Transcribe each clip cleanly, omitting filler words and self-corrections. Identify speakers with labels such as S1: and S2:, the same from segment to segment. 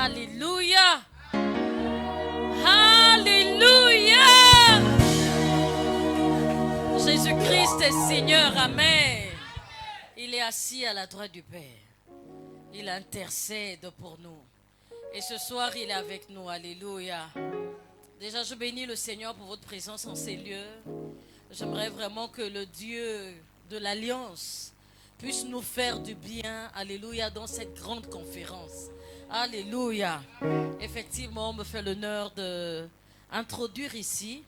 S1: Alléluia. Alléluia. Jésus-Christ est Seigneur. Amen. Il est assis à la droite du Père. Il intercède pour nous. Et ce soir, il est avec nous. Alléluia. Déjà, je bénis le Seigneur pour votre présence en ces lieux. J'aimerais vraiment que le Dieu de l'Alliance puisse nous faire du bien. Alléluia, dans cette grande conférence. Alléluia. Effectivement, on me fait l'honneur d'introduire ici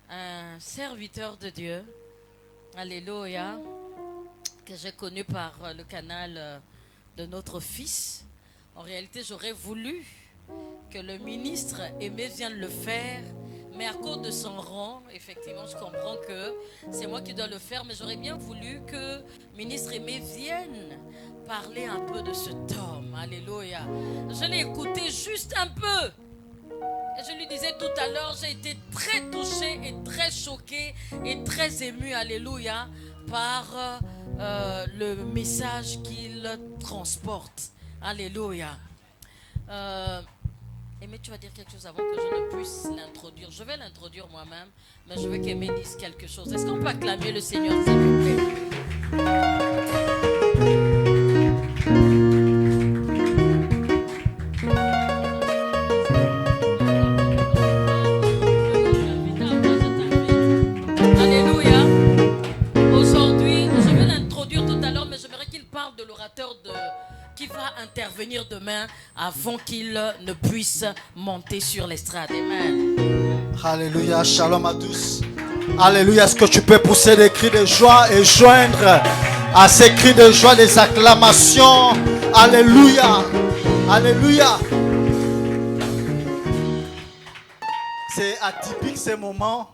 S1: un serviteur de Dieu. Alléluia. Que j'ai connu par le canal de notre fils. En réalité, j'aurais voulu que le ministre Aimé vienne le faire, mais à cause de son rang, effectivement, je comprends que c'est moi qui dois le faire, mais j'aurais bien voulu que le ministre Aimé vienne parler un peu de cet homme. Alléluia. Je l'ai écouté juste un peu. Et je lui disais tout à l'heure, j'ai été très touchée et très choquée et très émue, alléluia, par le message qu'il transporte. Alléluia. Aimé, tu vas dire quelque chose avant que je ne puisse l'introduire. Je vais l'introduire moi-même, mais je veux qu'Aimé dise quelque chose. Est-ce qu'on peut acclamer le Seigneur, s'il vous plaît? Alléluia. Aujourd'hui, je vais l'introduire tout à l'heure, mais j'aimerais qu'il parle de l'orateur qui va intervenir demain avant qu'il ne puisse monter sur l'estrade. Amen.
S2: Alléluia, shalom à tous. Alléluia, est-ce que tu peux pousser des cris de joie et joindre à ces cris de joie des acclamations? Alléluia, alléluia. C'est atypique ces moments.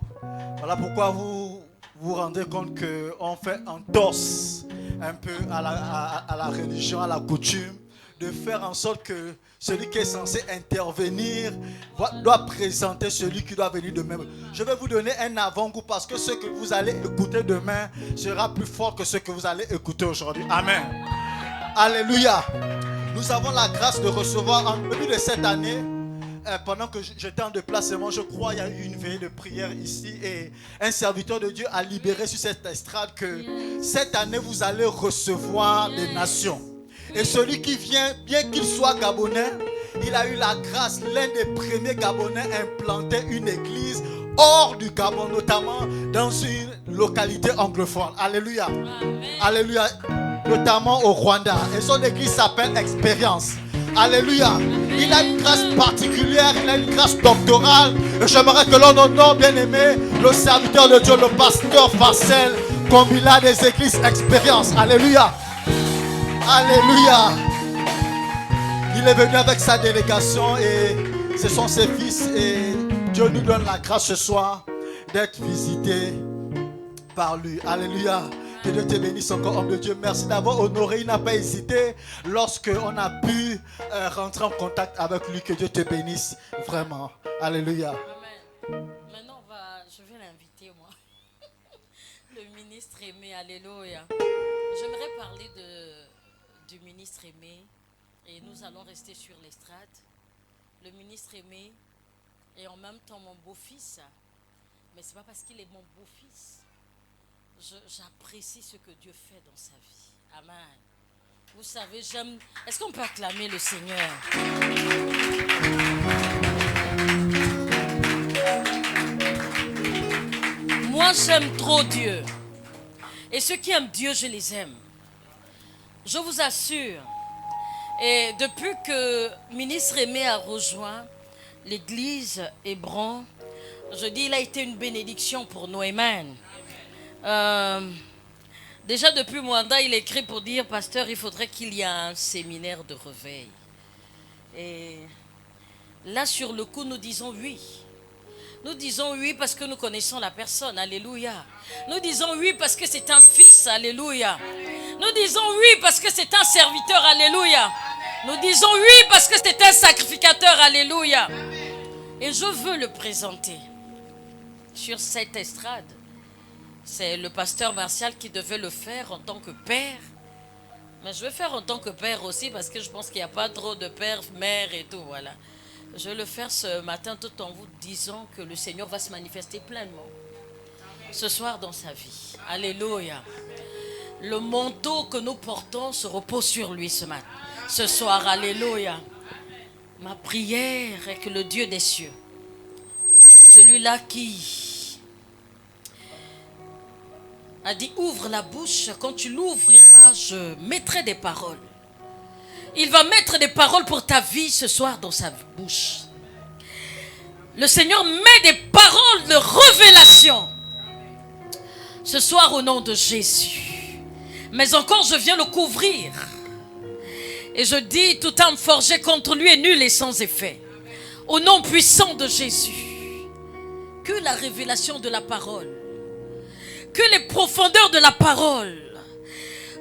S2: Voilà pourquoi vous vous rendez compte qu'on fait entorse un peu à la religion, à la coutume, de faire en sorte que celui qui est censé intervenir doit présenter celui qui doit venir demain. Je vais vous donner un avant-goût parce que ce que vous allez écouter demain sera plus fort que ce que vous allez écouter aujourd'hui. Amen. Alléluia. Nous avons la grâce de recevoir en début de cette année, pendant que j'étais en déplacement, je crois qu'il y a eu une veillée de prière ici et un serviteur de Dieu a libéré sur cette estrade que cette année vous allez recevoir les nations. Et celui qui vient, bien qu'il soit gabonais, il a eu la grâce, l'un des premiers Gabonais à implanter une église hors du Gabon, notamment dans une localité anglophone. Alléluia. Amen. Alléluia. Notamment au Rwanda. Et son église s'appelle Expérience. Alléluia. Il a une grâce particulière, il a une grâce doctorale. Et j'aimerais que l'on honore, bien aimé, le serviteur de Dieu, le pasteur Facel, comme il a des églises Expérience. Alléluia. Alléluia. Il est venu avec sa délégation et ce sont ses fils. Et Dieu nous donne la grâce ce soir d'être visités par lui. Alléluia. Que Dieu te bénisse encore, homme de Dieu. Merci d'avoir honoré. Il n'a pas hésité lorsqu'on a pu rentrer en contact avec lui. Que Dieu te bénisse vraiment. Alléluia.
S1: Amen. Maintenant, je vais l'inviter, moi. Le ministre Aimé. Alléluia. J'aimerais parler du ministre Aimé. Et nous allons rester sur l'estrade. Le ministre Aimé est en même temps mon beau-fils. Mais ce n'est pas parce qu'il est mon beau-fils. J'apprécie ce que Dieu fait dans sa vie. Amen. Vous savez, j'aime... Est-ce qu'on peut acclamer le Seigneur? Moi, j'aime trop Dieu. Et ceux qui aiment Dieu, je les aime. Je vous assure. Et depuis que ministre Aimé a rejoint l'église Hébron, je dis il a été une bénédiction pour nous. Amen. Déjà depuis Mwanda, il écrit pour dire, pasteur, il faudrait qu'il y ait un séminaire de réveil. Et là, sur le coup, nous disons oui. Nous disons oui parce que nous connaissons la personne. Alléluia. Nous disons oui parce que c'est un fils. Alléluia. Nous disons oui parce que c'est un serviteur. Alléluia. Nous disons oui parce que c'est un sacrificateur. Alléluia. Et je veux le présenter sur cette estrade. C'est le pasteur Martial qui devait le faire en tant que père. Mais je vais faire en tant que père aussi parce que je pense qu'il n'y a pas trop de père, mère et tout, voilà. Je vais le faire ce matin tout en vous disant que le Seigneur va se manifester pleinement ce soir dans sa vie. Alléluia. Le manteau que nous portons se repose sur lui ce matin, ce soir. Alléluia. Ma prière est que le Dieu des cieux, celui-là qui a dit ouvre la bouche, quand tu l'ouvriras, je mettrai des paroles. Il va mettre des paroles pour ta vie ce soir dans sa bouche. Le Seigneur met des paroles de révélation ce soir au nom de Jésus. Mais encore je viens le couvrir. Et je dis, toute âme forgée contre lui est nulle et sans effet. Au nom puissant de Jésus, que la révélation de la parole, que les profondeurs de la parole,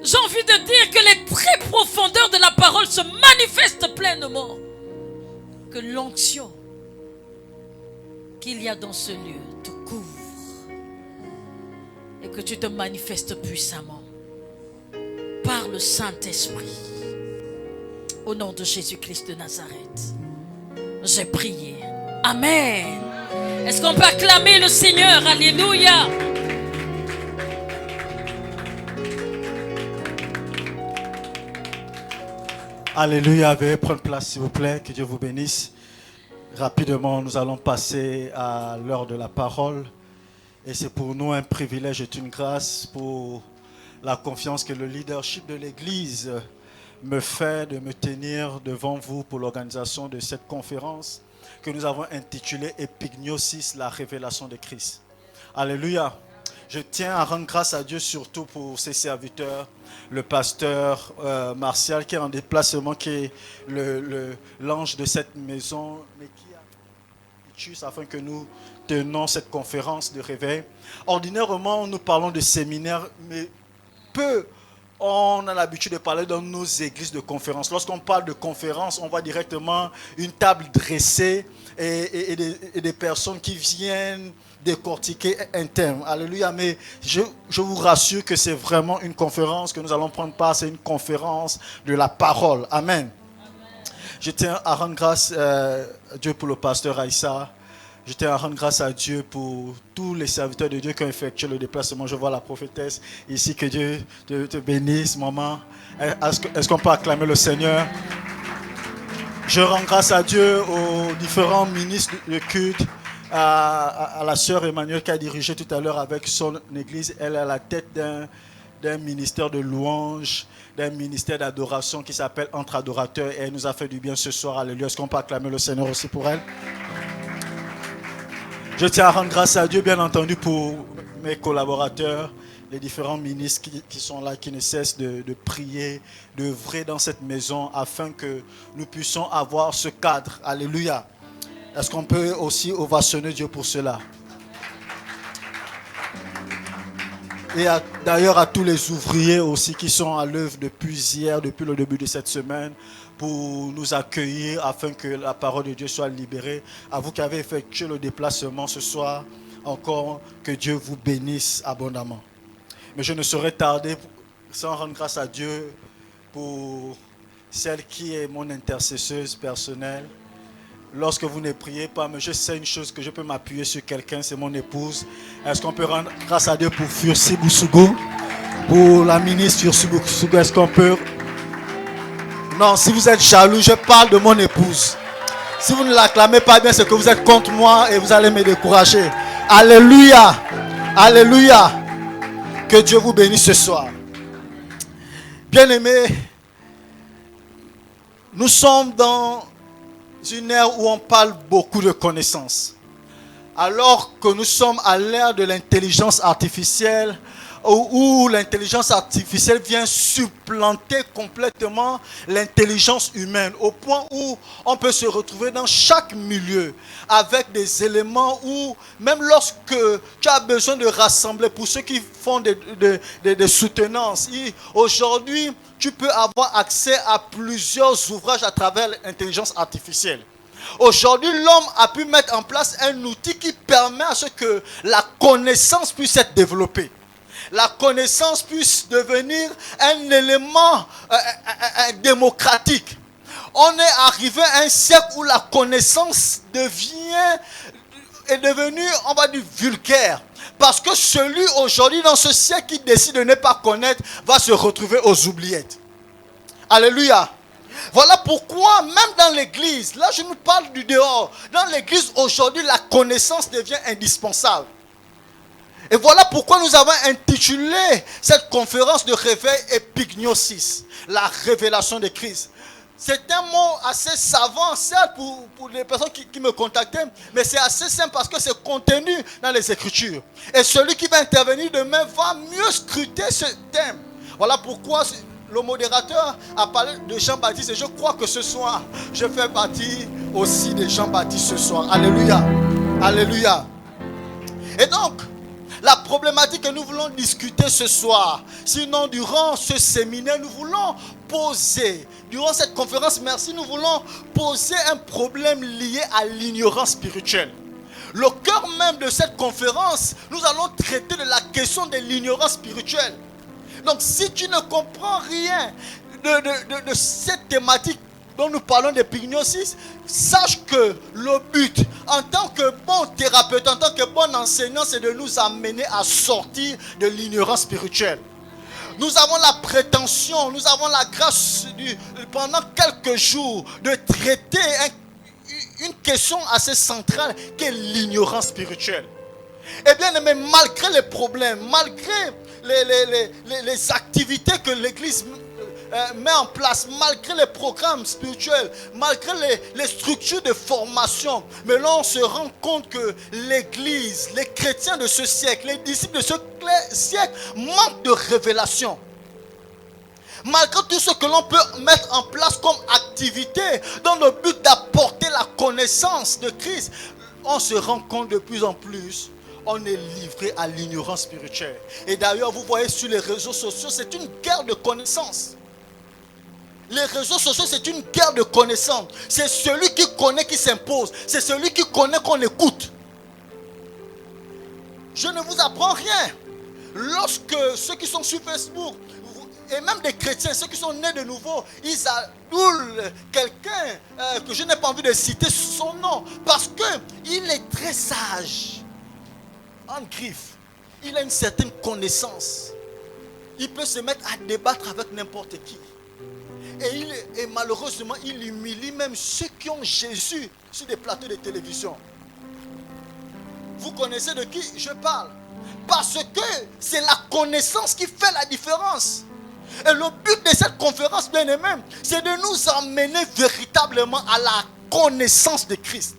S1: j'ai envie de dire que les très profondeurs de la parole se manifestent pleinement. Que l'onction qu'il y a dans ce lieu te couvre et que tu te manifestes puissamment par le Saint-Esprit. Au nom de Jésus-Christ de Nazareth, j'ai prié. Amen. Est-ce qu'on peut acclamer le Seigneur? Alléluia.
S2: Alléluia. Veuillez prendre place s'il vous plaît. Que Dieu vous bénisse. Rapidement, nous allons passer à l'heure de la parole. Et c'est pour nous un privilège et une grâce pour la confiance que le leadership de l'Église me fait de me tenir devant vous pour l'organisation de cette conférence que nous avons intitulée Epignosis, la révélation de Christ. Alléluia. Je tiens à rendre grâce à Dieu surtout pour ses serviteurs, le pasteur Martial qui est en déplacement, qui est l'ange de cette maison, mais qui a Itus afin que nous tenons cette conférence de réveil. Ordinairement, nous parlons de séminaire, mais peu on a l'habitude de parler dans nos églises de conférence. Lorsqu'on parle de conférence, on voit directement une table dressée et des personnes qui viennent décortiquer un thème. Alléluia. Mais je vous rassure que c'est vraiment une conférence que nous allons prendre part. C'est une conférence de la parole. Amen. Je tiens à rendre grâce à Dieu pour le pasteur Aïssa. Je tiens à rendre grâce à Dieu pour tous les serviteurs de Dieu qui ont effectué le déplacement. Je vois la prophétesse ici. Que Dieu te bénisse, maman. Est-ce qu'on peut acclamer le Seigneur? Je rends grâce à Dieu aux différents ministres de culte, à la sœur Emmanuelle qui a dirigé tout à l'heure avec son église. Elle est à la tête d'un ministère de louange, d'un ministère d'adoration qui s'appelle Entre Adorateurs. Et elle nous a fait du bien ce soir. Alléluia. Est-ce qu'on peut acclamer le Seigneur aussi pour elle? Je tiens à rendre grâce à Dieu, bien entendu, pour mes collaborateurs, les différents ministres qui sont là, qui ne cessent de prier, d'œuvrer dans cette maison afin que nous puissions avoir ce cadre. Alléluia. Est-ce qu'on peut aussi ovationner Dieu pour cela? Et d'ailleurs à tous les ouvriers aussi qui sont à l'œuvre depuis hier, depuis le début de cette semaine, pour nous accueillir afin que la parole de Dieu soit libérée. À vous qui avez effectué le déplacement ce soir, encore que Dieu vous bénisse abondamment. Mais je ne saurais tarder sans rendre grâce à Dieu pour celle qui est mon intercesseuse personnelle. Lorsque vous ne priez pas, mais je sais une chose, que je peux m'appuyer sur quelqu'un, c'est mon épouse. Est-ce qu'on peut rendre grâce à Dieu pour Fursi Boussougou, pour la ministre Fursi Boussougou? Est-ce qu'on peut... Non, si vous êtes jaloux, je parle de mon épouse. Si vous ne l'acclamez pas bien, c'est que vous êtes contre moi et vous allez me décourager. Alléluia. Alléluia. Que Dieu vous bénisse ce soir. Bien-aimés, nous sommes dans une ère où on parle beaucoup de connaissances. Alors que nous sommes à l'ère de l'intelligence artificielle, où l'intelligence artificielle vient supplanter complètement l'intelligence humaine, au point où on peut se retrouver dans chaque milieu avec des éléments où, même lorsque tu as besoin de rassembler, pour ceux qui font des soutenances, aujourd'hui, tu peux avoir accès à plusieurs ouvrages à travers l'intelligence artificielle. Aujourd'hui, l'homme a pu mettre en place un outil qui permet à ce que la connaissance puisse être développée. la connaissance puisse devenir un élément démocratique. On est arrivé à un siècle où la connaissance est devenue, on va dire, vulgaire. Parce que celui aujourd'hui dans ce siècle qui décide de ne pas connaître va se retrouver aux oubliettes. Alléluia. Voilà pourquoi même dans l'église, là je nous parle du dehors, dans l'église aujourd'hui la connaissance devient indispensable. Et voilà pourquoi nous avons intitulé cette conférence de réveil Epignosis, la révélation de Christ. C'est un mot assez savant, certes, pour les personnes qui me contactaient, mais c'est assez simple parce que c'est contenu dans les Écritures. Et celui qui va intervenir demain va mieux scruter ce thème. Voilà pourquoi le modérateur a parlé de Jean-Baptiste et je crois que ce soir, je fais partie aussi de Jean-Baptiste ce soir. Alléluia. Alléluia. Et donc, la problématique que nous voulons discuter ce soir, sinon durant ce séminaire, nous voulons poser, durant cette conférence, merci, nous voulons poser un problème lié à l'ignorance spirituelle. Le cœur même de cette conférence, nous allons traiter de la question de l'ignorance spirituelle. Donc si tu ne comprends rien de cette thématique dont nous parlons d'épignosis, sache que le but, en tant que bon thérapeute, en tant que bon enseignant, c'est de nous amener à sortir de l'ignorance spirituelle. Nous avons la prétention, nous avons la grâce pendant quelques jours de traiter une question assez centrale qui est l'ignorance spirituelle. Et bien aimé, malgré les problèmes, malgré les activités que l'Église met en place, malgré les programmes spirituels, malgré les structures de formation, mais là on se rend compte que l'Église, les chrétiens de ce siècle, les disciples de ce siècle manquent de révélation. Malgré tout ce que l'on peut mettre en place comme activité dans le but d'apporter la connaissance de Christ, on se rend compte de plus en plus, on est livré à l'ignorance spirituelle. Et d'ailleurs, vous voyez sur les réseaux sociaux, c'est une guerre de connaissances. Les réseaux sociaux, c'est une guerre de connaissances. C'est celui qui connaît qui s'impose. C'est celui qui connaît qu'on écoute. Je ne vous apprends rien. Lorsque ceux qui sont sur Facebook, et même des chrétiens, ceux qui sont nés de nouveau, ils adulent quelqu'un que je n'ai pas envie de citer son nom, parce qu'il est très sage. En griffe, il a une certaine connaissance. Il peut se mettre à débattre avec n'importe qui. Et malheureusement, il humilie même ceux qui ont Jésus sur des plateaux de télévision. Vous connaissez de qui je parle? Parce que c'est la connaissance qui fait la différence. Et le but de cette conférence, bien aimé, c'est de nous emmener véritablement à la connaissance de Christ.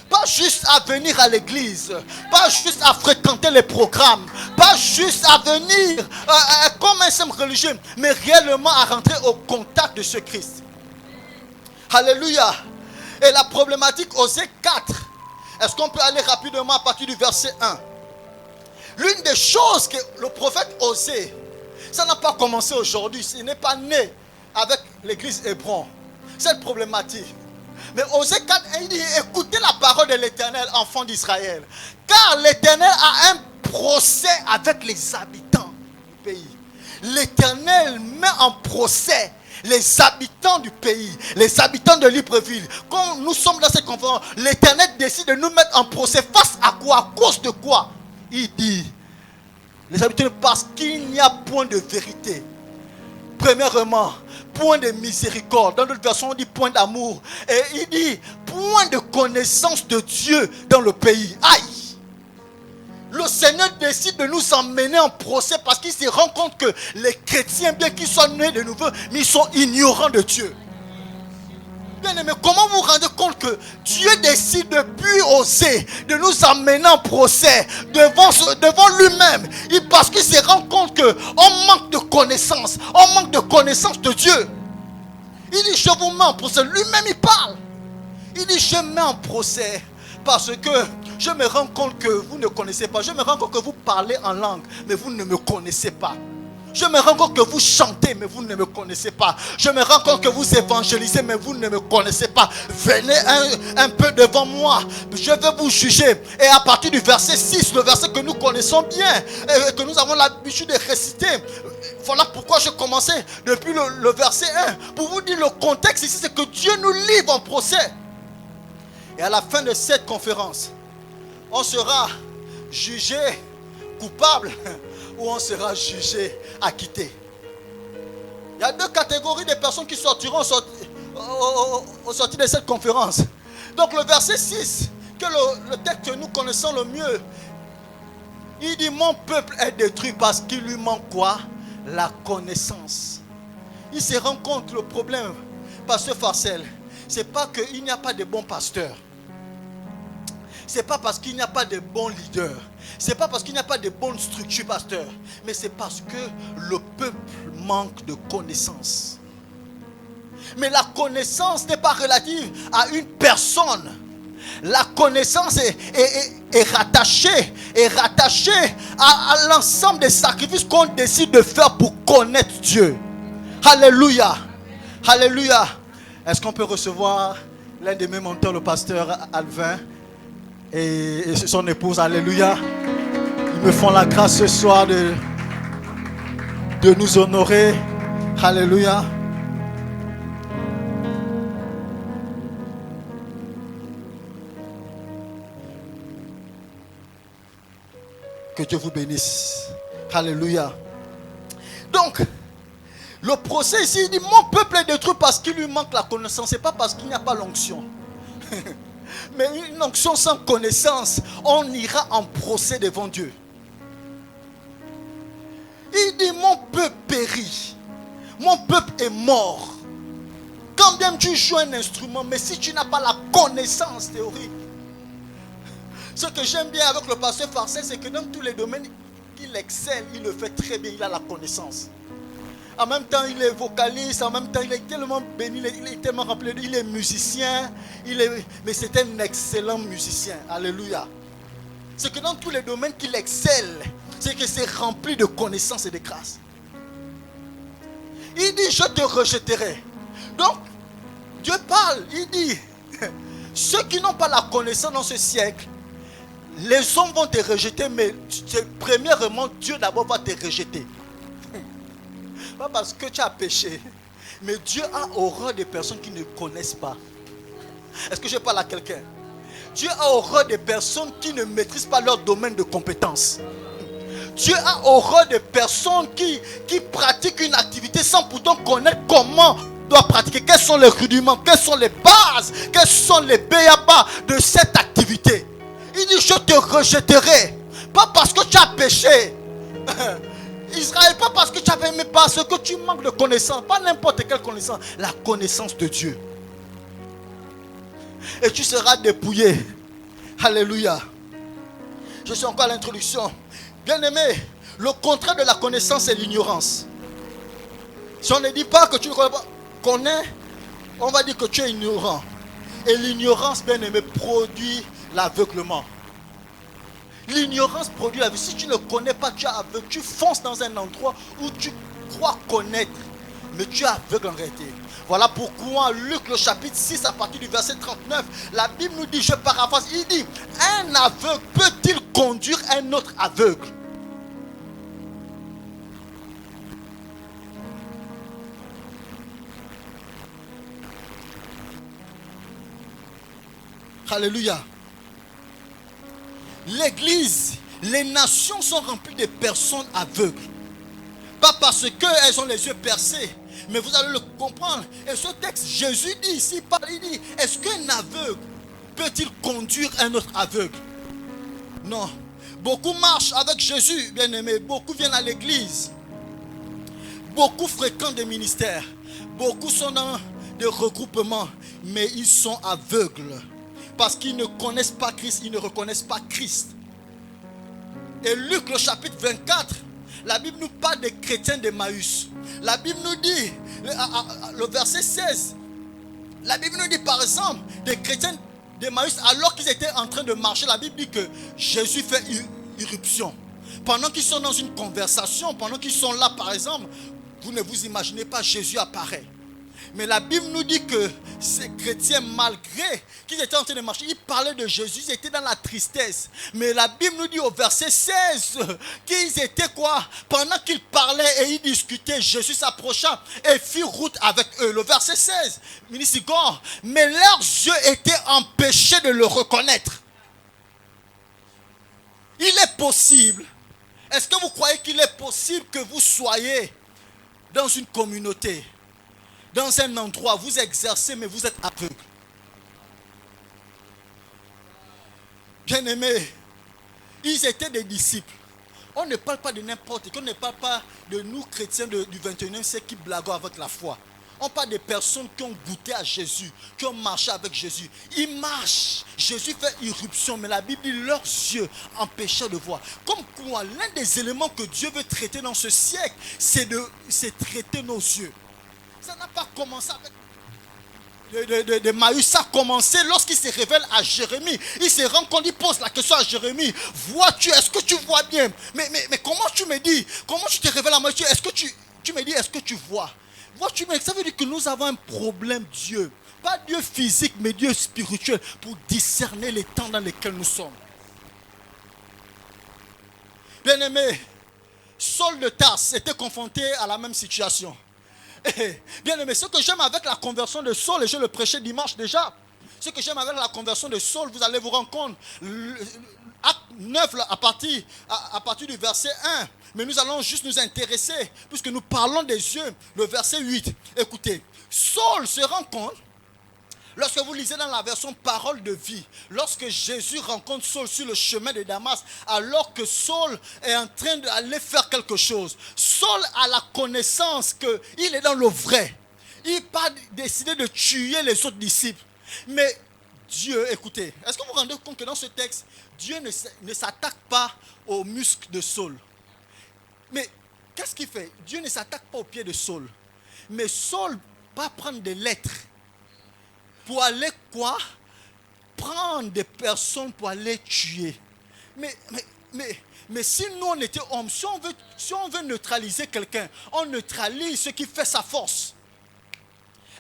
S2: Pas juste à venir à l'église, pas juste à fréquenter les programmes, pas juste à venir comme un simple religieux, mais réellement à rentrer au contact de ce Christ. Alléluia. Et la problématique Osée 4, est-ce qu'on peut aller rapidement à partir du verset 1? L'une des choses que le prophète Osée, ça n'a pas commencé aujourd'hui, il n'est pas né avec l'église Hébron, cette problématique. Mais Osée 4, il dit, écoutez la parole de l'Éternel, enfants d'Israël. Car l'Éternel a un procès avec les habitants du pays. L'Éternel met en procès les habitants du pays, les habitants de Libreville. Quand nous sommes dans cette conférence, l'Éternel décide de nous mettre en procès face à quoi? À cause de quoi? Il dit, les habitants, parce qu'il n'y a point de vérité. Premièrement, point de miséricorde. Dans d'autres versions, on dit point d'amour. Et il dit point de connaissance de Dieu dans le pays. Aïe! Le Seigneur décide de nous emmener en procès parce qu'il se rend compte que les chrétiens, bien qu'ils soient nés de nouveau, mais ils sont ignorants de Dieu. Bien aimé, comment vous vous rendez compte que Dieu décide depuis Osée de nous emmener en procès devant lui-même, parce qu'il se rend compte qu'on manque de connaissance, on manque de connaissance de Dieu. Il dit je vous mets en procès, lui-même il parle. Il dit je mets en procès parce que je me rends compte que vous ne connaissez pas, je me rends compte que vous parlez en langue, mais vous ne me connaissez pas. Je me rends compte que vous chantez, mais vous ne me connaissez pas. Je me rends compte que vous évangélisez, mais vous ne me connaissez pas. Venez un peu devant moi. Je vais vous juger. Et à partir du verset 6, le verset que nous connaissons bien, et que nous avons l'habitude de réciter, voilà pourquoi je commençais depuis le verset 1. Pour vous dire le contexte ici, c'est que Dieu nous livre en procès. Et à la fin de cette conférence, on sera jugé coupable ou on sera jugé acquitté. Il y a deux catégories de personnes qui sortiront au sortir de cette conférence. Donc le verset 6, que le texte que nous connaissons le mieux, il dit: mon peuple est détruit parce qu'il lui manque quoi? La connaissance. Il se rend compte le problème, pasteur Farcel, c'est pas qu'il n'y a pas de bons pasteurs. C'est pas parce qu'il n'y a pas de bons leaders. C'est pas parce qu'il n'y a pas de bonnes structures, pasteur. Mais c'est parce que le peuple manque de connaissance. Mais la connaissance n'est pas relative à une personne. La connaissance est rattachée à l'ensemble des sacrifices qu'on décide de faire pour connaître Dieu. Alléluia. Alléluia. Est-ce qu'on peut recevoir l'un de mes mentors, le pasteur Alvin et son épouse? Alléluia. Ils me font la grâce ce soir de nous honorer. Alléluia. Que Dieu vous bénisse. Alléluia. Donc, le procès ici, il dit: mon peuple est détruit parce qu'il lui manque la connaissance. Ce n'est pas parce qu'il n'y a pas l'onction. Mais une onction sans connaissance, on ira en procès devant Dieu. Il dit: mon peuple périt. Mon peuple est mort. Quand bien tu joues un instrument, mais si tu n'as pas la connaissance théorique. Ce que j'aime bien avec le pasteur Farcel, c'est que dans tous les domaines, il excelle, il le fait très bien, il a la connaissance. En même temps, il est vocaliste, en même temps, il est tellement béni, il est tellement rempli, il est musicien, mais c'est un excellent musicien. Alléluia. C'est que dans tous les domaines qu'il excelle, c'est que c'est rempli de connaissances et de grâce. Il dit: je te rejetterai. Donc, Dieu parle, il dit: ceux qui n'ont pas la connaissance dans ce siècle, les hommes vont te rejeter, mais premièrement, Dieu d'abord va te rejeter. Pas parce que tu as péché, mais Dieu a horreur des personnes qui ne connaissent pas. Est-ce que je parle à quelqu'un? Dieu a horreur des personnes qui ne maîtrisent pas leur domaine de compétence. Dieu a horreur des personnes qui pratiquent une activité sans pourtant connaître comment doit pratiquer. Quels sont les rudiments, quelles sont les bases, quels sont les béabas de cette activité. Il dit: je te rejetterai. Pas parce que tu as péché. Israël, pas parce que tu avais aimé, parce que tu manques de connaissance. Pas n'importe quelle connaissance. La connaissance de Dieu. Et tu seras dépouillé. Alléluia. Je suis encore à l'introduction. Bien-aimé, le contraire de la connaissance, c'est l'ignorance. Si on ne dit pas que tu connais, on va dire que tu es ignorant. Et l'ignorance, bien-aimé, produit l'aveuglement. L'ignorance produit la vie. Si tu ne connais pas, tu es aveugle. Tu fonces dans un endroit où tu crois connaître, mais tu es aveugle en réalité. Voilà pourquoi Luc le chapitre 6 à partir du verset 39, la Bible nous dit, je paraphrase, il dit: un aveugle peut-il conduire un autre aveugle? Alléluia. L'église, les nations sont remplies de personnes aveugles. Pas parce qu'elles ont les yeux percés, mais vous allez le comprendre. Et ce texte, Jésus dit ici, il dit: est-ce qu'un aveugle peut-il conduire un autre aveugle? Non. Beaucoup marchent avec Jésus, bien aimé. Beaucoup viennent à l'église. Beaucoup fréquentent des ministères. Beaucoup sont dans des regroupements, mais ils sont aveugles. Parce qu'ils ne connaissent pas Christ, ils ne reconnaissent pas Christ. Et Luc le chapitre 24, la Bible nous parle des chrétiens d'Emmaüs. La Bible nous dit, le verset 16, la Bible nous dit par exemple, des chrétiens d'Emmaüs, alors qu'ils étaient en train de marcher, la Bible dit que Jésus fait irruption. pendant qu'ils sont dans une conversation, pendant qu'ils sont là par exemple, vous ne vous imaginez pas, Jésus apparaît. Mais la Bible nous dit que ces chrétiens, malgré qu'ils étaient en train de marcher, ils parlaient de Jésus, ils étaient dans la tristesse. Mais la Bible nous dit au verset 16 qu'ils étaient quoi? Pendant qu'ils parlaient et ils discutaient, Jésus s'approcha et fit route avec eux. Le verset 16, ministre Igor, mais leurs yeux étaient empêchés de le reconnaître. Il est possible. Est-ce que vous croyez qu'il est possible que vous soyez dans une communauté, dans un endroit, vous exercez, mais vous êtes aveugle? Bien-aimés, ils étaient des disciples. On ne parle pas de n'importe qui, on ne parle pas de nous chrétiens du 21e siècle qui blaguons avec la foi. On parle des personnes qui ont goûté à Jésus, qui ont marché avec Jésus. Ils marchent, Jésus fait irruption, mais la Bible dit leurs yeux empêchaient de voir. Comme quoi, l'un des éléments que Dieu veut traiter dans ce siècle, c'est traiter nos yeux. Ça n'a pas commencé avec de Maïs, ça a commencé lorsqu'il se révèle à Jérémie. Il se rend compte, il pose la question à Jérémie. Vois-tu, est-ce que tu vois bien? Mais comment tu me dis? Comment tu te révèles à Maïs? Est-ce que tu me dis, est-ce que tu vois? Vois-tu, mais ça veut dire que nous avons un problème, Dieu. Pas Dieu physique, mais Dieu spirituel, pour discerner les temps dans lesquels nous sommes. Bien-aimé, Saul de Tarse était confronté à la même situation. Bien aimé, ce que j'aime avec la conversion de Saul, et je le prêchais dimanche déjà, ce que j'aime avec la conversion de Saul, vous allez vous rendre compte, acte 9 à partir du verset 1, mais nous allons juste nous intéresser, puisque nous parlons des yeux, le verset 8. Écoutez, Saul se rend compte, lorsque vous lisez dans la version parole de vie, lorsque Jésus rencontre Saul sur le chemin de Damas, alors que Saul est en train d'aller faire quelque chose, Saul a la connaissance qu'il est dans le vrai. Il n'a pas décidé de tuer les autres disciples. Mais Dieu, écoutez, est-ce que vous vous rendez compte que dans ce texte, Dieu ne s'attaque pas aux muscles de Saul? Mais qu'est-ce qu'il fait? Dieu ne s'attaque pas aux pieds de Saul. Mais Saul va prendre des lettres pour aller quoi? Prendre des personnes pour aller tuer. Mais si nous on était hommes, si on veut neutraliser quelqu'un, on neutralise ce qui fait sa force.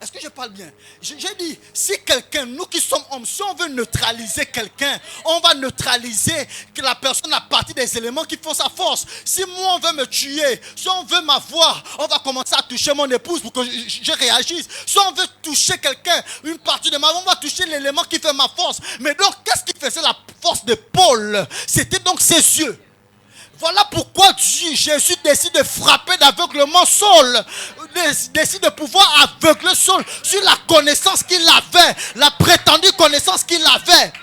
S2: Est-ce que je parle bien? J'ai dit, si quelqu'un, nous qui sommes hommes, si on veut neutraliser quelqu'un, on va neutraliser que la personne à partir des éléments qui font sa force. Si moi on veut me tuer, si on veut m'avoir, on va commencer à toucher mon épouse pour que je réagisse. Si on veut toucher quelqu'un, une partie de ma vie, on va toucher l'élément qui fait ma force. Mais donc, qu'est-ce qui faisait la force de Paul? C'était donc ses yeux. Voilà pourquoi Jésus décide de frapper d'aveuglement Saul, décide de pouvoir aveugler Saul sur la connaissance qu'il avait, la prétendue connaissance qu'il avait,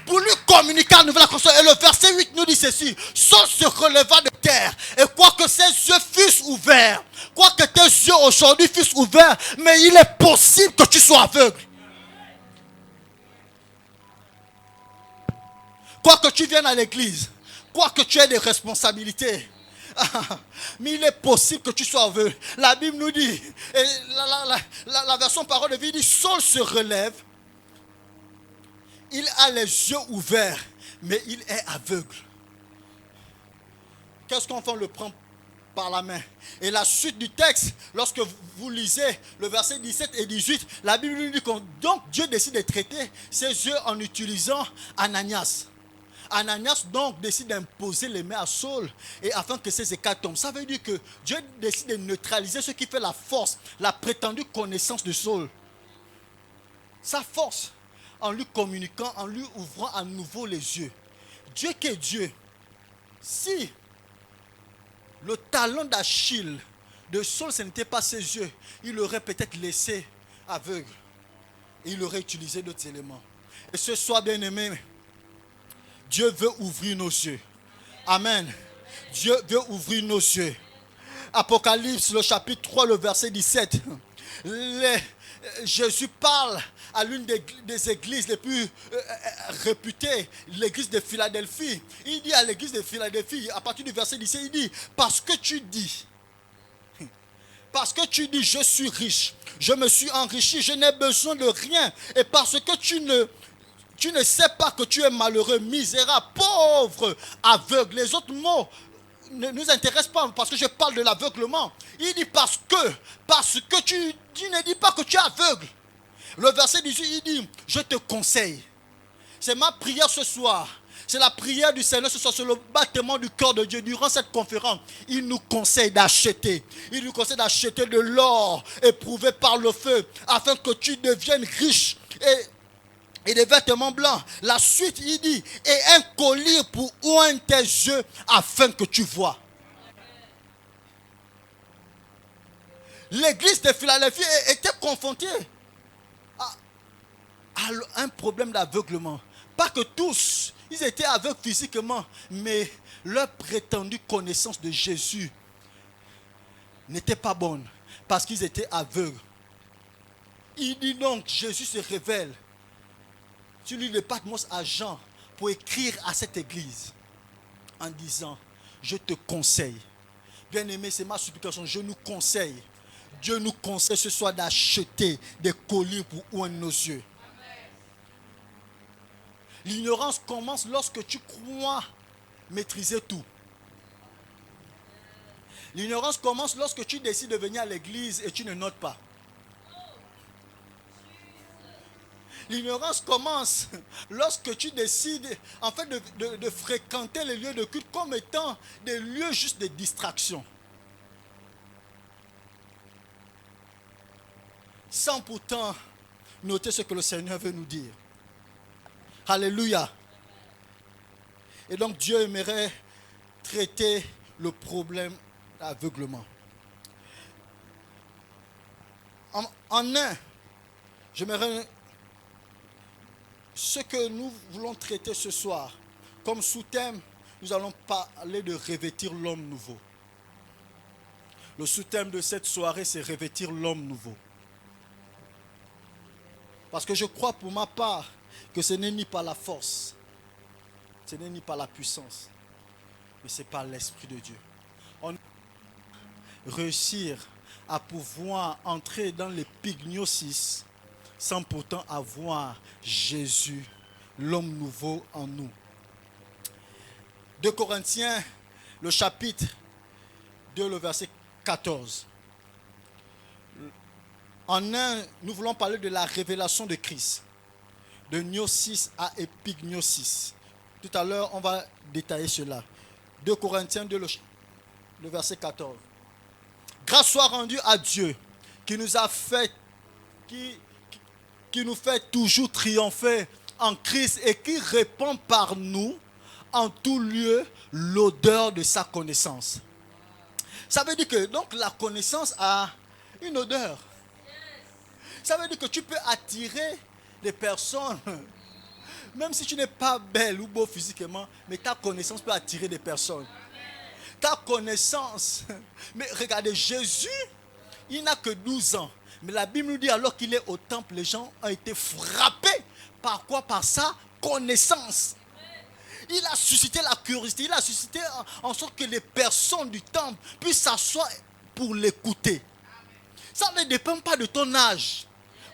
S2: pour lui communiquer la nouvelle connaissance. Et le verset 8 nous dit ceci: Saul se releva de terre, et quoique ses yeux fussent ouverts, quoique tes yeux aujourd'hui fussent ouverts, mais il est possible que tu sois aveugle. Quoique tu viennes à l'église, quoi que tu aies des responsabilités, mais il est possible que tu sois aveugle. La Bible nous dit, et la version parole de vie dit, Saul se relève, il a les yeux ouverts, mais il est aveugle. Qu'est-ce qu'on fait? On le prend par la main. Et la suite du texte, lorsque vous lisez le verset 17 et 18, la Bible nous dit que donc Dieu décide de traiter ses yeux en utilisant Ananias. Ananias donc décide d'imposer les mains à Saul et afin que ces écarts tombent. Ça veut dire que Dieu décide de neutraliser ce qui fait la force, la prétendue connaissance de Saul. Sa force, en lui communiquant, en lui ouvrant à nouveau les yeux. Dieu qui est Dieu. Si le talon d'Achille de Saul, ce n'était pas ses yeux, il l'aurait peut-être laissé aveugle. Et il aurait utilisé d'autres éléments. Et ce soir, bien-aimé, Dieu veut ouvrir nos yeux. Amen. Dieu veut ouvrir nos yeux. Apocalypse, le chapitre 3, le verset 17. Jésus parle à l'une des églises les plus réputées, l'église de Philadelphie. Il dit à l'église de Philadelphie, à partir du verset 17, il dit, parce que tu dis, je suis riche, je me suis enrichi, je n'ai besoin de rien. Et parce que tu ne sais pas que tu es malheureux, misérable, pauvre, aveugle. Les autres mots ne nous intéresse pas parce que je parle de l'aveuglement. Il dit parce que tu ne dis pas que tu es aveugle. Le verset 18, il dit, je te conseille. C'est ma prière ce soir. C'est la prière du Seigneur ce soir, c'est le battement du cœur de Dieu. Durant cette conférence, il nous conseille d'acheter. Il nous conseille d'acheter de l'or éprouvé par le feu afin que tu deviennes riche et des vêtements blancs. La suite, il dit, et un collier pour oindre tes yeux afin que tu vois. L'église de Philadelphie était confrontée à un problème d'aveuglement. Pas que tous, ils étaient aveugles physiquement, mais leur prétendue connaissance de Jésus n'était pas bonne parce qu'ils étaient aveugles. Il dit donc, Jésus se révèle. Tu lis le Patmos à Jean pour écrire à cette église en disant, je te conseille. Bien-aimé, c'est ma supplication, je nous conseille. Dieu nous conseille ce soir d'acheter des colliers pour oindre nos yeux. L'ignorance commence lorsque tu crois maîtriser tout. L'ignorance commence lorsque tu décides de venir à l'église et tu ne notes pas. L'ignorance commence lorsque tu décides en fait de fréquenter les lieux de culte comme étant des lieux juste de distraction. Sans pourtant noter ce que le Seigneur veut nous dire. Alléluia. Et donc Dieu aimerait traiter le problème d'aveuglement. En un, j'aimerais ce que nous voulons traiter ce soir. Comme sous-thème, nous allons parler de revêtir l'homme nouveau. Le sous-thème de cette soirée, c'est revêtir l'homme nouveau. Parce que je crois pour ma part que ce n'est ni par la force, ce n'est ni par la puissance, mais c'est par l'Esprit de Dieu. On réussir à pouvoir entrer dans l'épignosis sans pourtant avoir Jésus, l'homme nouveau en nous. 2 Corinthiens, le chapitre 2, le verset 14. En un, nous voulons parler de la révélation de Christ. De gnosis à épignosis. Tout à l'heure, on va détailler cela. 2 Corinthiens 2, le verset 14. Grâce soit rendue à Dieu qui nous a fait, qui nous fait toujours triompher en Christ et qui répand par nous en tout lieu l'odeur de sa connaissance. Ça veut dire que donc la connaissance a une odeur. Ça veut dire que tu peux attirer des personnes, même si tu n'es pas belle ou beau physiquement, mais ta connaissance peut attirer des personnes. Ta connaissance. Mais regardez, Jésus, il n'a que 12 ans. Mais la Bible nous dit alors qu'il est au temple, les gens ont été frappés. Par quoi? Par sa connaissance. Il a suscité la curiosité. Il a suscité en sorte que les personnes du temple puissent s'asseoir pour l'écouter. Ça ne dépend pas de ton âge.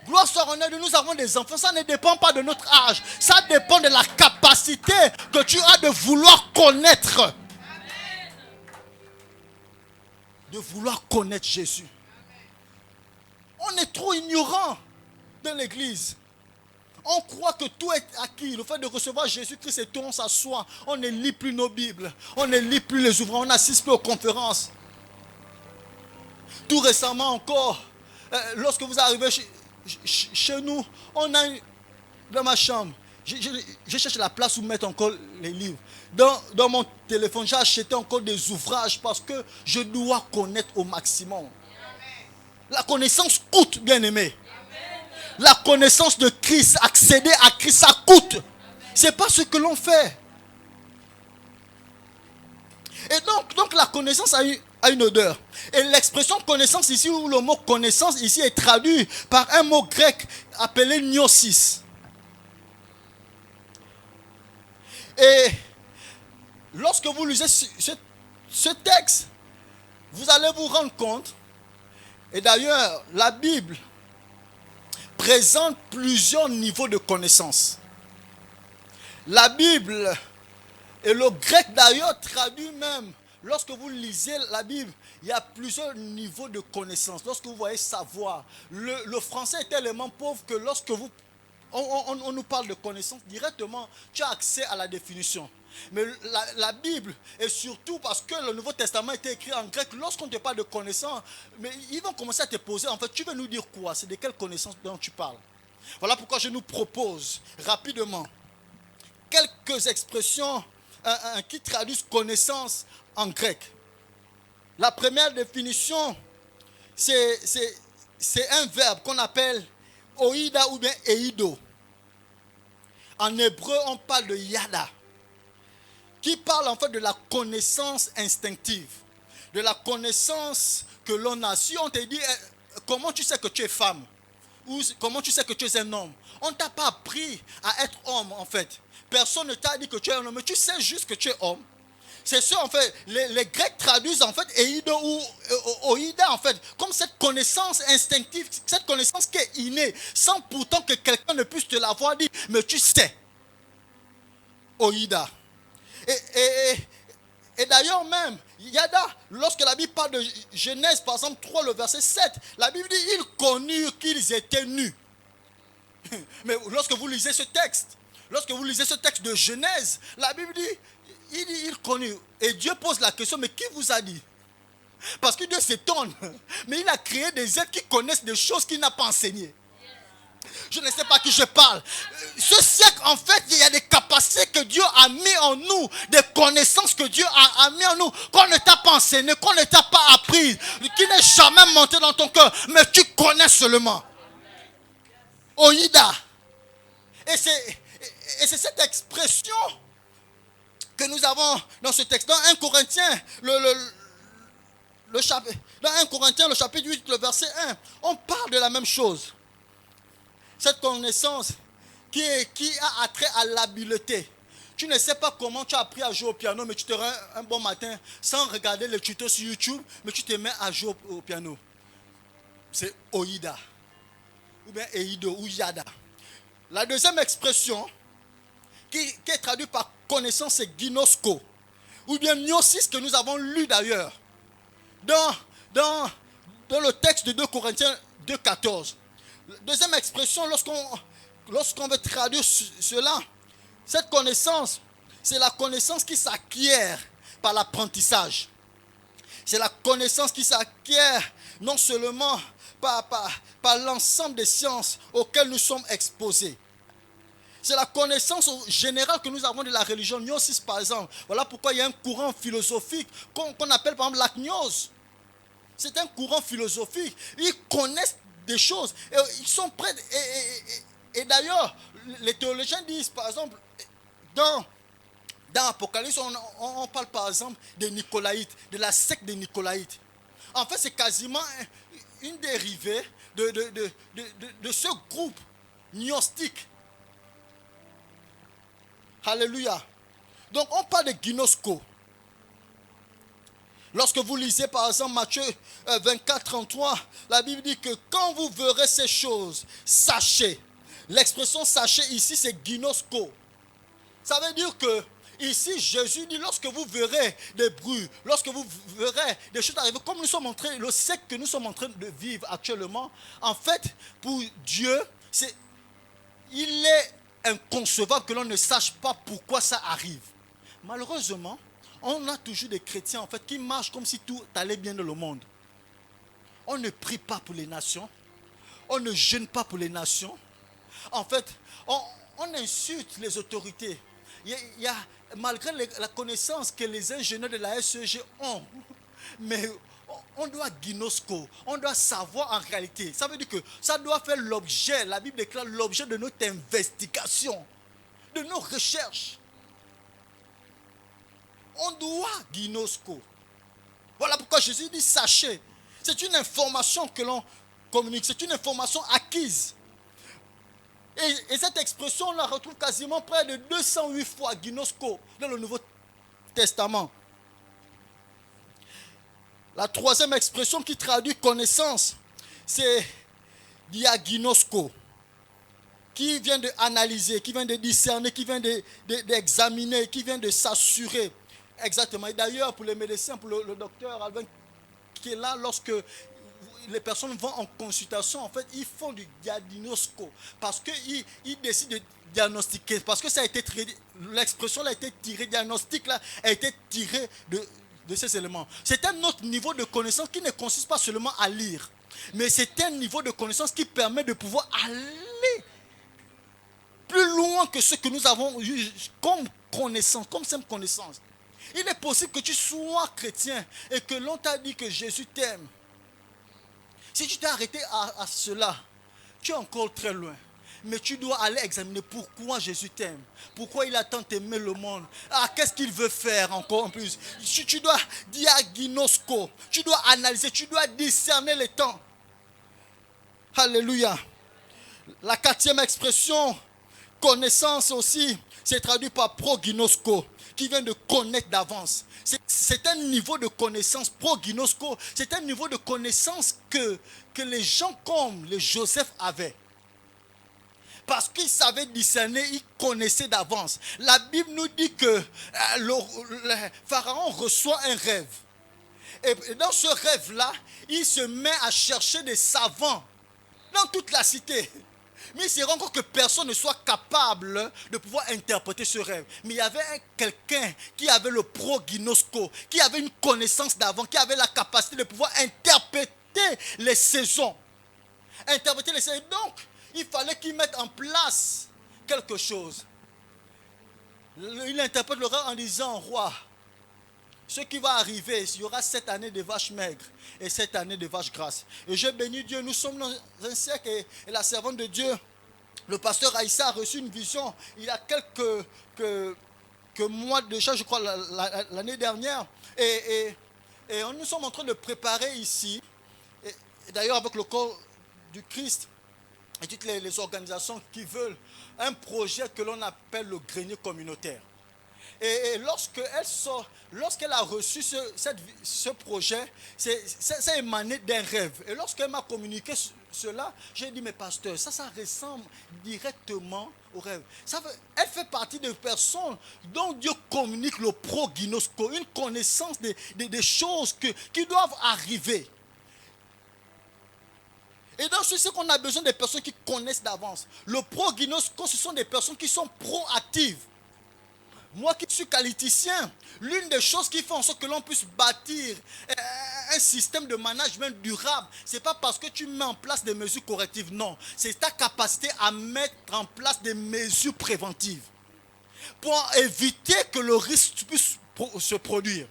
S2: Gloire soit rendue, nous avons des enfants, ça ne dépend pas de notre âge. Ça dépend de la capacité que tu as de vouloir connaître. De vouloir connaître Jésus. On est trop ignorant dans l'église. On croit que tout est acquis. Le fait de recevoir Jésus-Christ et tout, on s'assoit. On ne lit plus nos Bibles. On ne lit plus les ouvrages. On n'assiste plus aux conférences. Tout récemment encore, lorsque vous arrivez chez nous, on a dans ma chambre, je cherche la place où mettre encore les livres. Dans mon téléphone, j'ai acheté encore des ouvrages parce que je dois connaître au maximum. La connaissance coûte, bien aimé. La connaissance de Christ, accéder à Christ, ça coûte. C'est pas ce que l'on fait. Et donc la connaissance a une odeur. Et l'expression connaissance ici, ou le mot connaissance ici est traduit par un mot grec appelé gnosis. Et lorsque vous lisez ce texte, vous allez vous rendre compte, et d'ailleurs la Bible présente plusieurs niveaux de connaissance. La Bible et le grec d'ailleurs traduit même lorsque vous lisez la Bible, il y a plusieurs niveaux de connaissance. Lorsque vous voyez savoir, le français est tellement pauvre que lorsque on nous parle de connaissance, directement, tu as accès à la définition. Mais la Bible, et surtout parce que le Nouveau Testament était écrit en grec, lorsqu'on te parle de connaissance, mais ils vont commencer à te poser, en fait, tu veux nous dire quoi? C'est de quelle connaissance dont tu parles? Voilà pourquoi je nous propose rapidement quelques expressions qui traduisent connaissance en grec. La première définition, c'est un verbe qu'on appelle oïda ou bien eido. En hébreu, on parle de yada, qui parle en fait de la connaissance instinctive, de la connaissance que l'on a. Si on te dit, comment tu sais que tu es femme, ou comment tu sais que tu es un homme, on ne t'a pas appris à être homme en fait. Personne ne t'a dit que tu es un homme, mais tu sais juste que tu es homme. C'est ça en fait, les Grecs traduisent en fait eido ou oïda en fait, comme cette connaissance instinctive, cette connaissance qui est innée, sans pourtant que quelqu'un ne puisse te l'avoir dit, mais tu sais. Oïda. Et d'ailleurs même, yada, lorsque la Bible parle de Genèse, par exemple 3, le verset 7, la Bible dit, ils connurent qu'ils étaient nus. Mais lorsque vous lisez ce texte de Genèse, la Bible dit, il connut. Et Dieu pose la question, mais qui vous a dit? Parce que Dieu s'étonne. Mais il a créé des êtres qui connaissent des choses qu'il n'a pas enseignées. Je ne sais pas à qui je parle. Ce siècle, en fait, il y a des capacités que Dieu a mis en nous, des connaissances que Dieu a mis en nous, qu'on ne t'a pas enseigné, qu'on ne t'a pas appris, qui n'est jamais monté dans ton cœur, mais tu connais seulement. Oïda. Et c'est cette expression que nous avons dans ce texte. Dans 1 Corinthiens, dans 1 Corinthiens, le chapitre 8, le verset 1, on parle de la même chose. Cette connaissance qui a attrait à l'habileté. Tu ne sais pas comment tu as appris à jouer au piano, mais tu te rends un bon matin sans regarder les tutos sur YouTube, mais tu te mets à jouer au piano. C'est oïda. Ou bien eido ou yada. La deuxième expression qui est traduite par connaissance, c'est ginosko. Ou bien gnosis, que nous avons lu d'ailleurs. Dans le texte de 2 Corinthiens 2,14. Deuxième expression, lorsqu'on veut traduire cela, cette connaissance, c'est la connaissance qui s'acquiert par l'apprentissage. C'est la connaissance qui s'acquiert non seulement par l'ensemble des sciences auxquelles nous sommes exposés. C'est la connaissance générale que nous avons de la religion, gnosis par exemple. Voilà pourquoi il y a un courant philosophique qu'on appelle par exemple la gnose. C'est un courant philosophique. Ils connaissent des choses. Et ils sont prêts. Et d'ailleurs, les théologiens disent, par exemple, dans Apocalypse, on parle par exemple des Nicolaïtes, de la secte des Nicolaïtes. En fait, c'est quasiment une dérivée de ce groupe gnostique. Alléluia. Donc, on parle de ginosko. Lorsque vous lisez par exemple Matthieu 24, 33, la Bible dit que quand vous verrez ces choses, sachez. L'expression sachez ici, c'est ginosko. Ça veut dire que ici, Jésus dit, lorsque vous verrez des bruits, lorsque vous verrez des choses arriver, comme nous sommes en train, le siècle que nous sommes en train de vivre actuellement, en fait, pour Dieu, il est inconcevable que l'on ne sache pas pourquoi ça arrive. Malheureusement, on a toujours des chrétiens en fait qui marchent comme si tout allait bien dans le monde. On ne prie pas pour les nations. On ne jeûne pas pour les nations. En fait, on insulte les autorités. Il y a malgré la connaissance que les ingénieurs de la SEG ont, mais on doit ginosko, on doit savoir en réalité. Ça veut dire que ça doit faire l'objet, la Bible déclare l'objet de notre investigation, de nos recherches. On doit ginosko. Voilà pourquoi Jésus dit sachez. C'est une information que l'on communique, c'est une information acquise. Et cette expression, on la retrouve quasiment près de 208 fois, ginosko, dans le Nouveau Testament. La troisième expression qui traduit connaissance, c'est diagnosko, qui vient de analyser, qui vient de discerner, qui vient d'examiner, qui vient de s'assurer. Exactement. Et d'ailleurs, pour les médecins, pour le docteur Alvin qui est là, lorsque les personnes vont en consultation, en fait, ils font du diagnostic parce qu'ils décident de diagnostiquer. Parce que ça a été l'expression a été tirée, diagnostic là, a été tirée de ces éléments. C'est un autre niveau de connaissance qui ne consiste pas seulement à lire, mais c'est un niveau de connaissance qui permet de pouvoir aller plus loin que ce que nous avons eu comme connaissance, comme simple connaissance. Il est possible que tu sois chrétien et que l'on t'a dit que Jésus t'aime. Si tu t'es arrêté à cela, tu es encore très loin. Mais tu dois aller examiner pourquoi Jésus t'aime. Pourquoi il a tant aimé le monde. Qu'est-ce qu'il veut faire encore en plus. Tu dois diagnostiquer. Tu dois analyser. Tu dois discerner les temps. Alléluia. La 4e expression, connaissance aussi, c'est traduit par proginosko, qui vient de connaître d'avance. C'est un niveau de connaissance, proginosko, c'est un niveau de connaissance que les gens comme les Joseph avaient. Parce qu'ils savaient discerner, ils connaissaient d'avance. La Bible nous dit que le Pharaon reçoit un rêve. Et dans ce rêve-là, il se met à chercher des savants dans toute la cité. Mais il se rend compte que personne ne soit capable de pouvoir interpréter ce rêve. Mais il y avait quelqu'un qui avait le proginosko, qui avait une connaissance d'avant, qui avait la capacité de pouvoir interpréter les saisons. Interpréter les saisons. Donc, il fallait qu'il mette en place quelque chose. Il interprète le rêve en disant, roi, ce qui va arriver, il y aura 7 années de vaches maigres et 7 années de vaches grasses. Et je bénis Dieu, nous sommes dans un siècle et la servante de Dieu, le pasteur Aïssa a reçu une vision il y a quelques mois déjà, je crois l'année dernière. Et nous sommes en train de préparer ici, et d'ailleurs avec le corps du Christ et toutes les organisations qui veulent, un projet que l'on appelle le grenier communautaire. Et lorsqu'elle a reçu ce projet, ça émané d'un rêve. Et lorsqu'elle m'a communiqué cela, j'ai dit, mais pasteur, ça ressemble directement au rêve. Elle fait partie des personnes dont Dieu communique le proginosko, une connaissance des choses qui doivent arriver. Et dans ceci, qu'on a besoin des personnes qui connaissent d'avance. Le proginosko, ce sont des personnes qui sont proactives. Moi qui suis qualiticien, l'une des choses qui fait en sorte que l'on puisse bâtir un système de management durable, ce n'est pas parce que tu mets en place des mesures correctives, non. C'est ta capacité à mettre en place des mesures préventives pour éviter que le risque puisse se produire.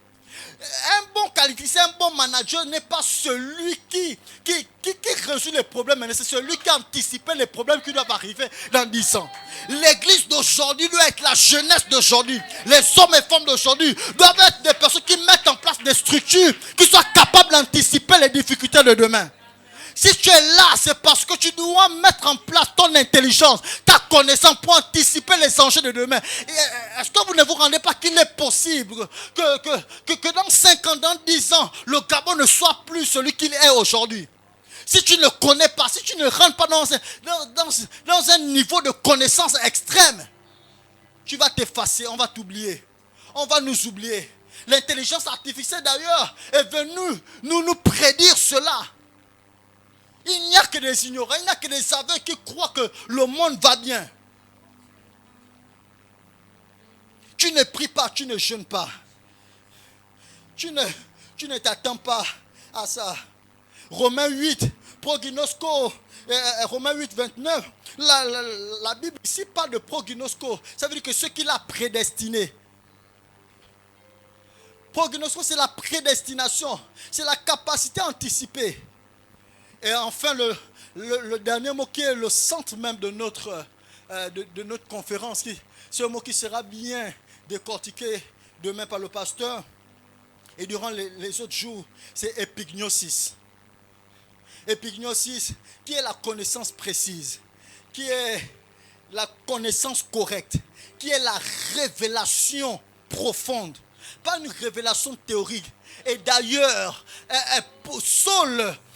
S2: Un bon qualiticien, un bon manager n'est pas celui qui résout les problèmes, mais c'est celui qui anticipe les problèmes qui doivent arriver dans 10 ans. L'église d'aujourd'hui doit être la jeunesse d'aujourd'hui. Les hommes et femmes d'aujourd'hui doivent être des personnes qui mettent en place des structures qui soient capables d'anticiper les difficultés de demain. Si tu es là, c'est parce que tu dois mettre en place ton intelligence, ta connaissance pour anticiper les enjeux de demain. Est-ce que vous ne vous rendez pas qu'il est possible que dans 5 ans, dans 10 ans, le Gabon ne soit plus celui qu'il est aujourd'hui? Si tu ne connais pas, si tu ne rentres pas dans un niveau de connaissance extrême, tu vas t'effacer, on va t'oublier. On va nous oublier. L'intelligence artificielle d'ailleurs est venue nous prédire cela. Il n'y a que des ignorants, il n'y a que des aveugles qui croient que le monde va bien. Tu ne pries pas, tu ne jeûnes pas. Tu ne t'attends pas à ça. Romains 8, proginosko, Romains 8, 29. La Bible ici parle de proginosko. Ça veut dire que ce qu'il a prédestiné. Proginosko, c'est la prédestination. C'est la capacité à anticiper. Et enfin, le dernier mot qui est le centre même de notre conférence, c'est un mot qui sera bien décortiqué demain par le pasteur et durant les autres jours, c'est épignosis. Épignosis, qui est la connaissance précise, qui est la connaissance correcte, qui est la révélation profonde, pas une révélation théorique. Et d'ailleurs,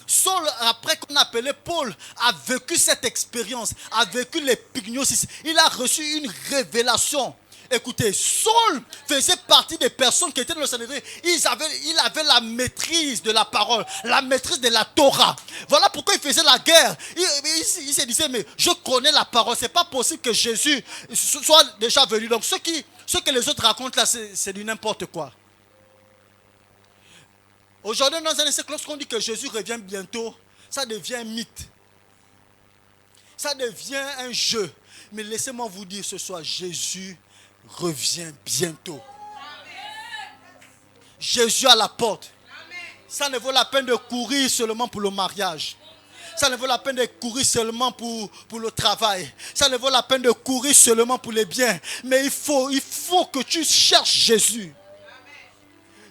S2: Saul, après qu'on appelait Paul, a vécu cette expérience, a vécu l'épignosis. Il a reçu une révélation Écoutez, Saul faisait partie des personnes qui étaient dans le Sanhédrin. Il avait la maîtrise de la parole, la maîtrise de la Torah. Voilà pourquoi il faisait la guerre. Il se disait, mais je connais la parole. C'est pas possible que Jésus soit déjà venu. Donc ce que les autres racontent là, c'est du n'importe quoi. Aujourd'hui, dans un siècle, lorsqu'on dit que Jésus revient bientôt, ça devient un mythe. Ça devient un jeu. Mais laissez-moi vous dire ce soir, Jésus revient bientôt. Jésus à la porte. Ça ne vaut la peine de courir seulement pour le mariage. Ça ne vaut la peine de courir seulement pour le travail. Ça ne vaut la peine de courir seulement pour les biens. Mais il faut que tu cherches Jésus.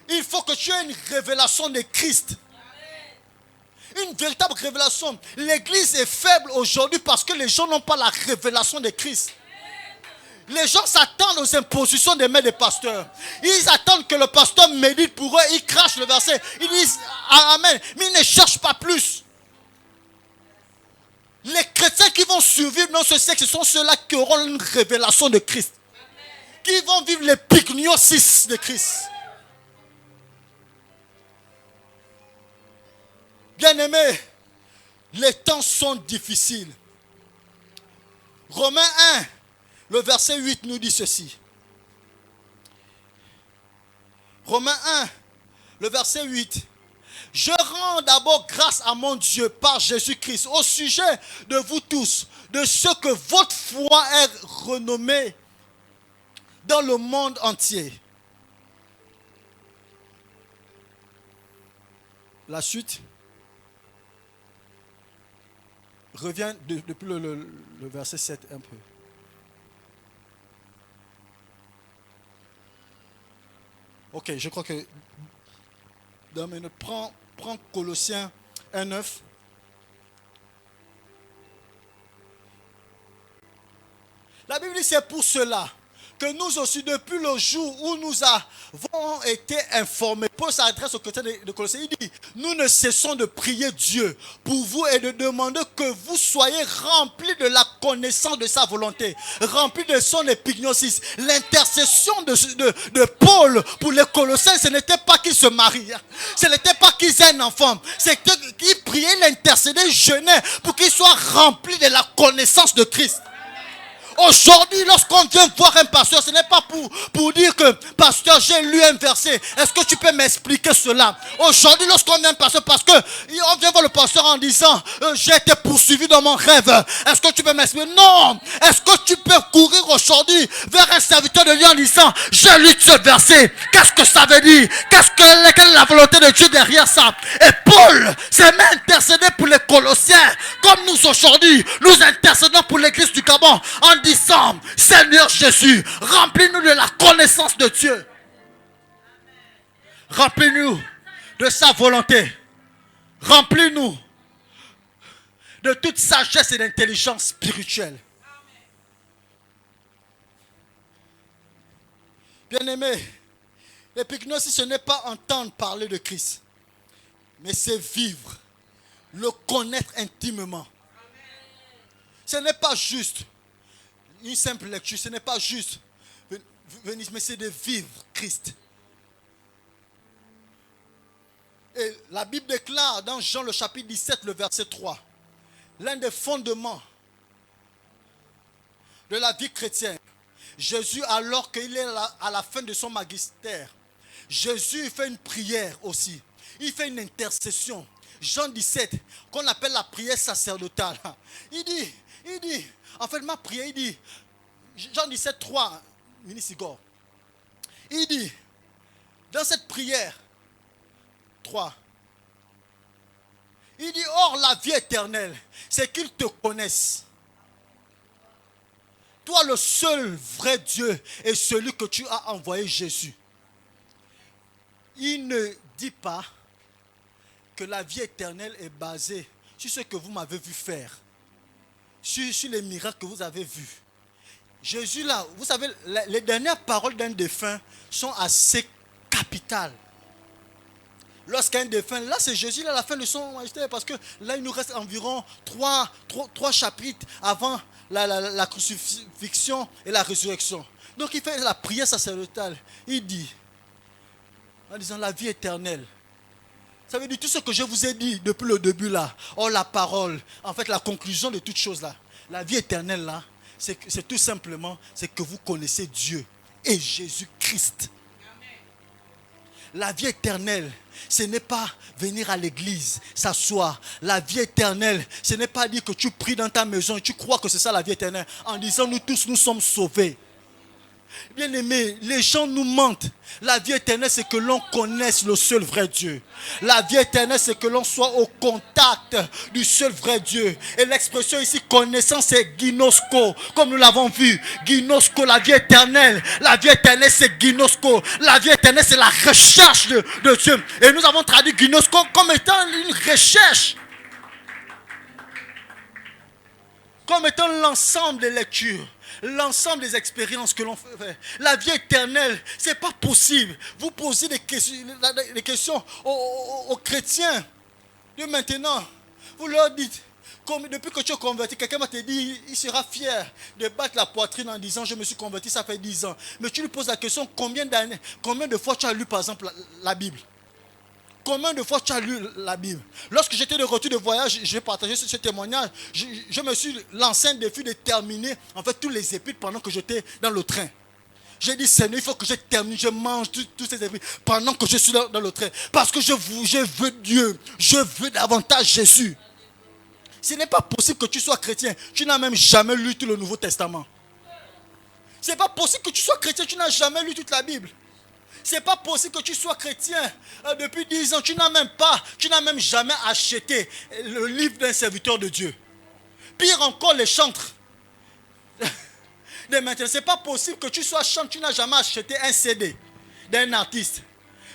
S2: Il faut que tu aies une révélation de Christ. Une véritable révélation. L'église est faible aujourd'hui parce que les gens n'ont pas la révélation de Christ. Les gens s'attendent aux impositions des mains des pasteurs. Ils attendent que le pasteur médite pour eux. Ils crachent le verset. Ils disent Amen. Mais ils ne cherchent pas plus. Les chrétiens qui vont survivre dans ce siècle, ce sont ceux-là qui auront une révélation de Christ. Qui vont vivre les pygnosis de Christ. Bien-aimés, les temps sont difficiles. Romains 1, le verset 8 nous dit ceci. Romains 1, le verset 8. Je rends d'abord grâce à mon Dieu par Jésus-Christ au sujet de vous tous, de ce que votre foi est renommée dans le monde entier. La suite. Reviens depuis le verset 7 un peu. Ok, je crois que dans mes notes, prends Colossiens 1:9. La Bible dit c'est pour cela que nous aussi, depuis le jour où nous avons été informés, Paul s'adresse aux chrétiens de Colossiens, il dit, nous ne cessons de prier Dieu pour vous et de demander que vous soyez remplis de la connaissance de sa volonté, remplis de son épignosis. L'intercession de Paul pour les Colossiens, ce n'était pas qu'ils se marient, ce n'était pas qu'ils aient un enfant, c'était qu'ils priaient, ils intercédaient, jeûnaient pour qu'ils soient remplis de la connaissance de Christ. Aujourd'hui, lorsqu'on vient voir un pasteur, ce n'est pas pour dire que, pasteur, j'ai lu un verset. Est-ce que tu peux m'expliquer cela? Aujourd'hui, lorsqu'on vient un pasteur, parce que on vient voir le pasteur en disant, j'ai été poursuivi dans mon rêve. Est-ce que tu peux m'expliquer? Non. Est-ce que tu peux courir aujourd'hui vers un serviteur de Dieu en disant, j'ai lu ce verset. Qu'est-ce que ça veut dire? Quelle est la volonté de Dieu derrière ça? Et Paul s'est même intercédé pour les Colossiens. Comme nous aujourd'hui, nous intercédons pour l'église du Gabon en disant, Seigneur Jésus, remplis-nous de la connaissance de Dieu. Remplis-nous de sa volonté. Remplis-nous de toute sagesse et d'intelligence spirituelle. Bien-aimés, l'épignosis, ce n'est pas entendre parler de Christ, mais c'est vivre, le connaître intimement. Ce n'est pas juste une simple lecture, ce n'est pas juste venir, mais c'est de vivre Christ. Et la Bible déclare dans Jean le chapitre 17, le verset 3, l'un des fondements de la vie chrétienne. Jésus, alors qu'il est à la fin de son magistère, Jésus fait une prière aussi. Il fait une intercession. Jean 17, qu'on appelle la prière sacerdotale. Il dit, en fait, ma prière, il dit, Jean 17, 3, ministre Igor, il dit, dans cette prière, 3, il dit, or la vie éternelle, c'est qu'ils te connaissent. Toi, le seul vrai Dieu est celui que tu as envoyé, Jésus. Il ne dit pas que la vie éternelle est basée sur ce que vous m'avez vu faire, sur les miracles que vous avez vus. Jésus là, vous savez, les dernières paroles d'un défunt sont assez capitales. Lorsqu'un défunt, là c'est Jésus là, à la fin de son magistère, parce que là il nous reste environ 3 chapitres avant la crucifixion et la résurrection. Donc il fait la prière sacerdotale. Il dit, en disant la vie éternelle. Ça veut dire tout ce que je vous ai dit depuis le début là. Oh, la parole. En fait, la conclusion de toute chose là. La vie éternelle là, c'est tout simplement, c'est que vous connaissez Dieu et Jésus-Christ. La vie éternelle, ce n'est pas venir à l'église, s'asseoir. La vie éternelle, ce n'est pas dire que tu pries dans ta maison et tu crois que c'est ça la vie éternelle. En disant nous tous, nous sommes sauvés. Bien aimé, les gens nous mentent. La vie éternelle, c'est que l'on connaisse le seul vrai Dieu. La vie éternelle, c'est que l'on soit au contact du seul vrai Dieu. Et l'expression ici, connaissance, c'est ginosko. Comme nous l'avons vu, ginosko, la vie éternelle. La vie éternelle, c'est ginosko. La vie éternelle, c'est la recherche de Dieu. Et nous avons traduit ginosko comme étant une recherche. Comme étant l'ensemble des lectures. L'ensemble des expériences que l'on fait. La vie éternelle, ce n'est pas possible. Vous posez des questions aux chrétiens de maintenant. Vous leur dites, comme depuis que tu es converti, quelqu'un va te dire, il sera fier de battre la poitrine en disant, je me suis converti, ça fait 10 ans. Mais tu lui poses la question, combien de fois tu as lu par exemple la Bible? Combien de fois tu as lu la Bible? Lorsque j'étais de retour de voyage, j'ai partagé ce témoignage. Je me suis lancé un défi de terminer en fait tous les épîtres pendant que j'étais dans le train. J'ai dit, Seigneur, il faut que je termine, je mange tous ces épîtres pendant que je suis dans le train. Parce que je veux Dieu, je veux davantage Jésus. Ce n'est pas possible que tu sois chrétien, tu n'as même jamais lu tout le Nouveau Testament. Ce n'est pas possible que tu sois chrétien, tu n'as jamais lu toute la Bible. Ce n'est pas possible que tu sois chrétien depuis 10 ans. Tu n'as même jamais acheté le livre d'un serviteur de Dieu. Pire encore, les chantres. Ce n'est pas possible que tu sois chanteur, tu n'as jamais acheté un CD d'un artiste.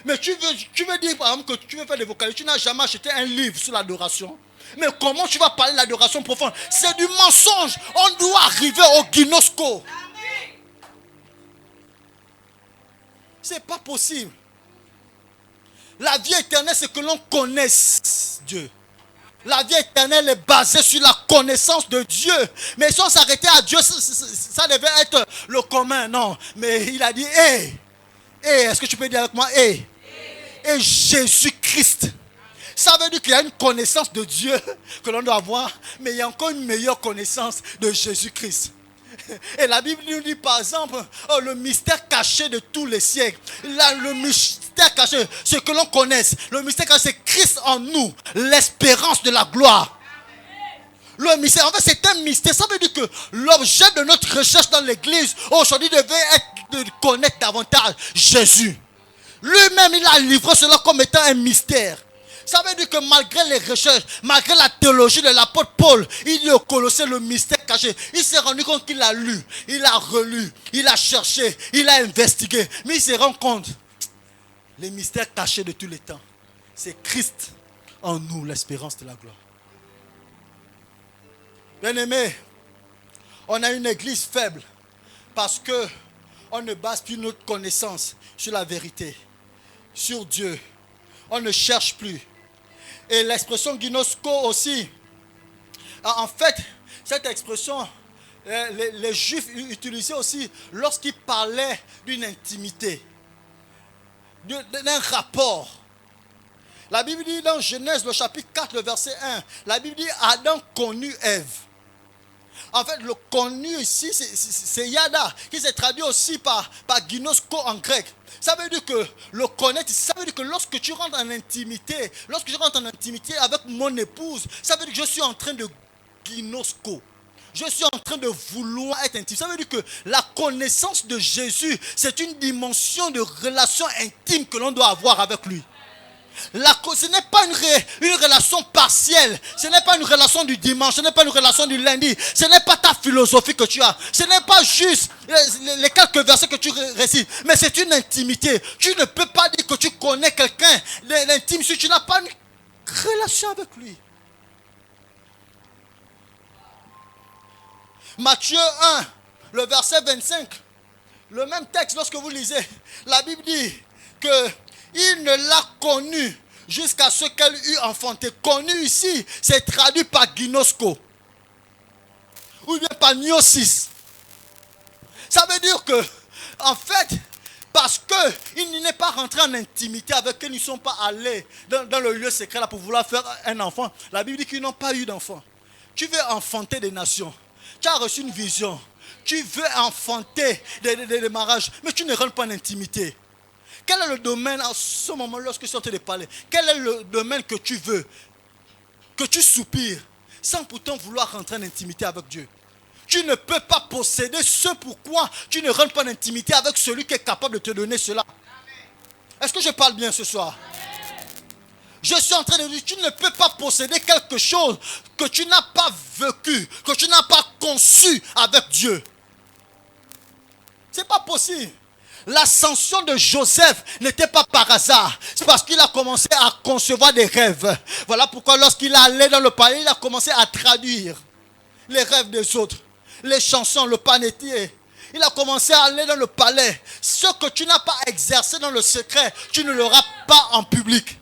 S2: Mais tu veux dire par exemple que tu veux faire des vocalises, tu n'as jamais acheté un livre sur l'adoration. Mais comment tu vas parler de l'adoration profonde? C'est du mensonge. On doit arriver au ginosko. C'est pas possible. La vie éternelle, c'est que l'on connaisse Dieu. La vie éternelle est basée sur la connaissance de Dieu. Mais si on s'arrêtait à Dieu, ça devait être le commun. Non, mais il a dit, est-ce que tu peux dire avec moi, et Jésus-Christ. Ça veut dire qu'il y a une connaissance de Dieu que l'on doit avoir, mais il y a encore une meilleure connaissance de Jésus-Christ. Et la Bible nous dit par exemple, le mystère caché de tous les siècles. Là, le mystère caché, ce que l'on connaisse. Le mystère caché, c'est Christ en nous, l'espérance de la gloire. Le mystère, en fait, c'est un mystère. Ça veut dire que l'objet de notre recherche dans l'église aujourd'hui devait être de connaître davantage Jésus. Lui-même, il a livré cela comme étant un mystère. Ça veut dire que malgré les recherches, malgré la théologie de l'apôtre Paul, il dit au Colossiens le mystère caché. Il s'est rendu compte qu'il a lu, il a relu, il a cherché, il a investigué. Mais il se rend compte, les mystères cachés de tous les temps, c'est Christ en nous, l'espérance de la gloire. Bien-aimés, on a une église faible parce qu'on ne base plus notre connaissance sur la vérité, sur Dieu. On ne cherche plus. Et l'expression ginosko aussi. En fait, cette expression, les Juifs utilisaient aussi lorsqu'ils parlaient d'une intimité, d'un rapport. La Bible dit dans Genèse, le chapitre 4, le verset 1, la Bible dit Adam connut Ève. En fait, le connu ici, c'est yada, qui s'est traduit aussi par ginosko en grec. Ça veut dire que le connaître, ça veut dire que lorsque tu rentres en intimité, avec mon épouse, ça veut dire que je suis en train de ginosko. Je suis en train de vouloir être intime. Ça veut dire que la connaissance de Jésus, c'est une dimension de relation intime que l'on doit avoir avec lui. Ce n'est pas une relation partielle. Ce n'est pas une relation du dimanche. Ce n'est pas une relation du lundi. Ce n'est pas ta philosophie que tu as. Ce n'est pas juste les quelques versets que tu récites. Mais c'est une intimité. Tu ne peux pas dire que tu connais quelqu'un l'intime si tu n'as pas une relation avec lui. Matthieu 1, le verset 25. Le même texte, lorsque vous lisez, la Bible dit que il ne l'a connu jusqu'à ce qu'elle eût enfanté. Connu ici, c'est traduit par ginosko. Ou bien par gnosis. Ça veut dire que En fait, parce qu'ils n'est pas rentré en intimité avec eux, ils ne sont pas allés dans le lieu secret là pour vouloir faire un enfant. La Bible dit qu'ils n'ont pas eu d'enfant. Tu veux enfanter des nations. Tu as reçu une vision. Tu veux enfanter des mariages, mais tu ne rentres pas en intimité. Quel est le domaine à ce moment lorsque tu es en train de parler? Quel est le domaine que tu veux, que tu soupires, sans pourtant vouloir rentrer en intimité avec Dieu? Tu ne peux pas posséder ce pourquoi tu ne rentres pas en intimité avec celui qui est capable de te donner cela. Est-ce que je parle bien ce soir? Je suis en train de dire, tu ne peux pas posséder quelque chose que tu n'as pas vécu, que tu n'as pas conçu avec Dieu. Ce n'est pas possible. L'ascension de Joseph n'était pas par hasard. C'est parce qu'il a commencé à concevoir des rêves. Voilà pourquoi lorsqu'il allait dans le palais, il a commencé à traduire les rêves des autres. Les chansons, le panétier. Il a commencé à aller dans le palais. Ce que tu n'as pas exercé dans le secret, tu ne l'auras pas en public.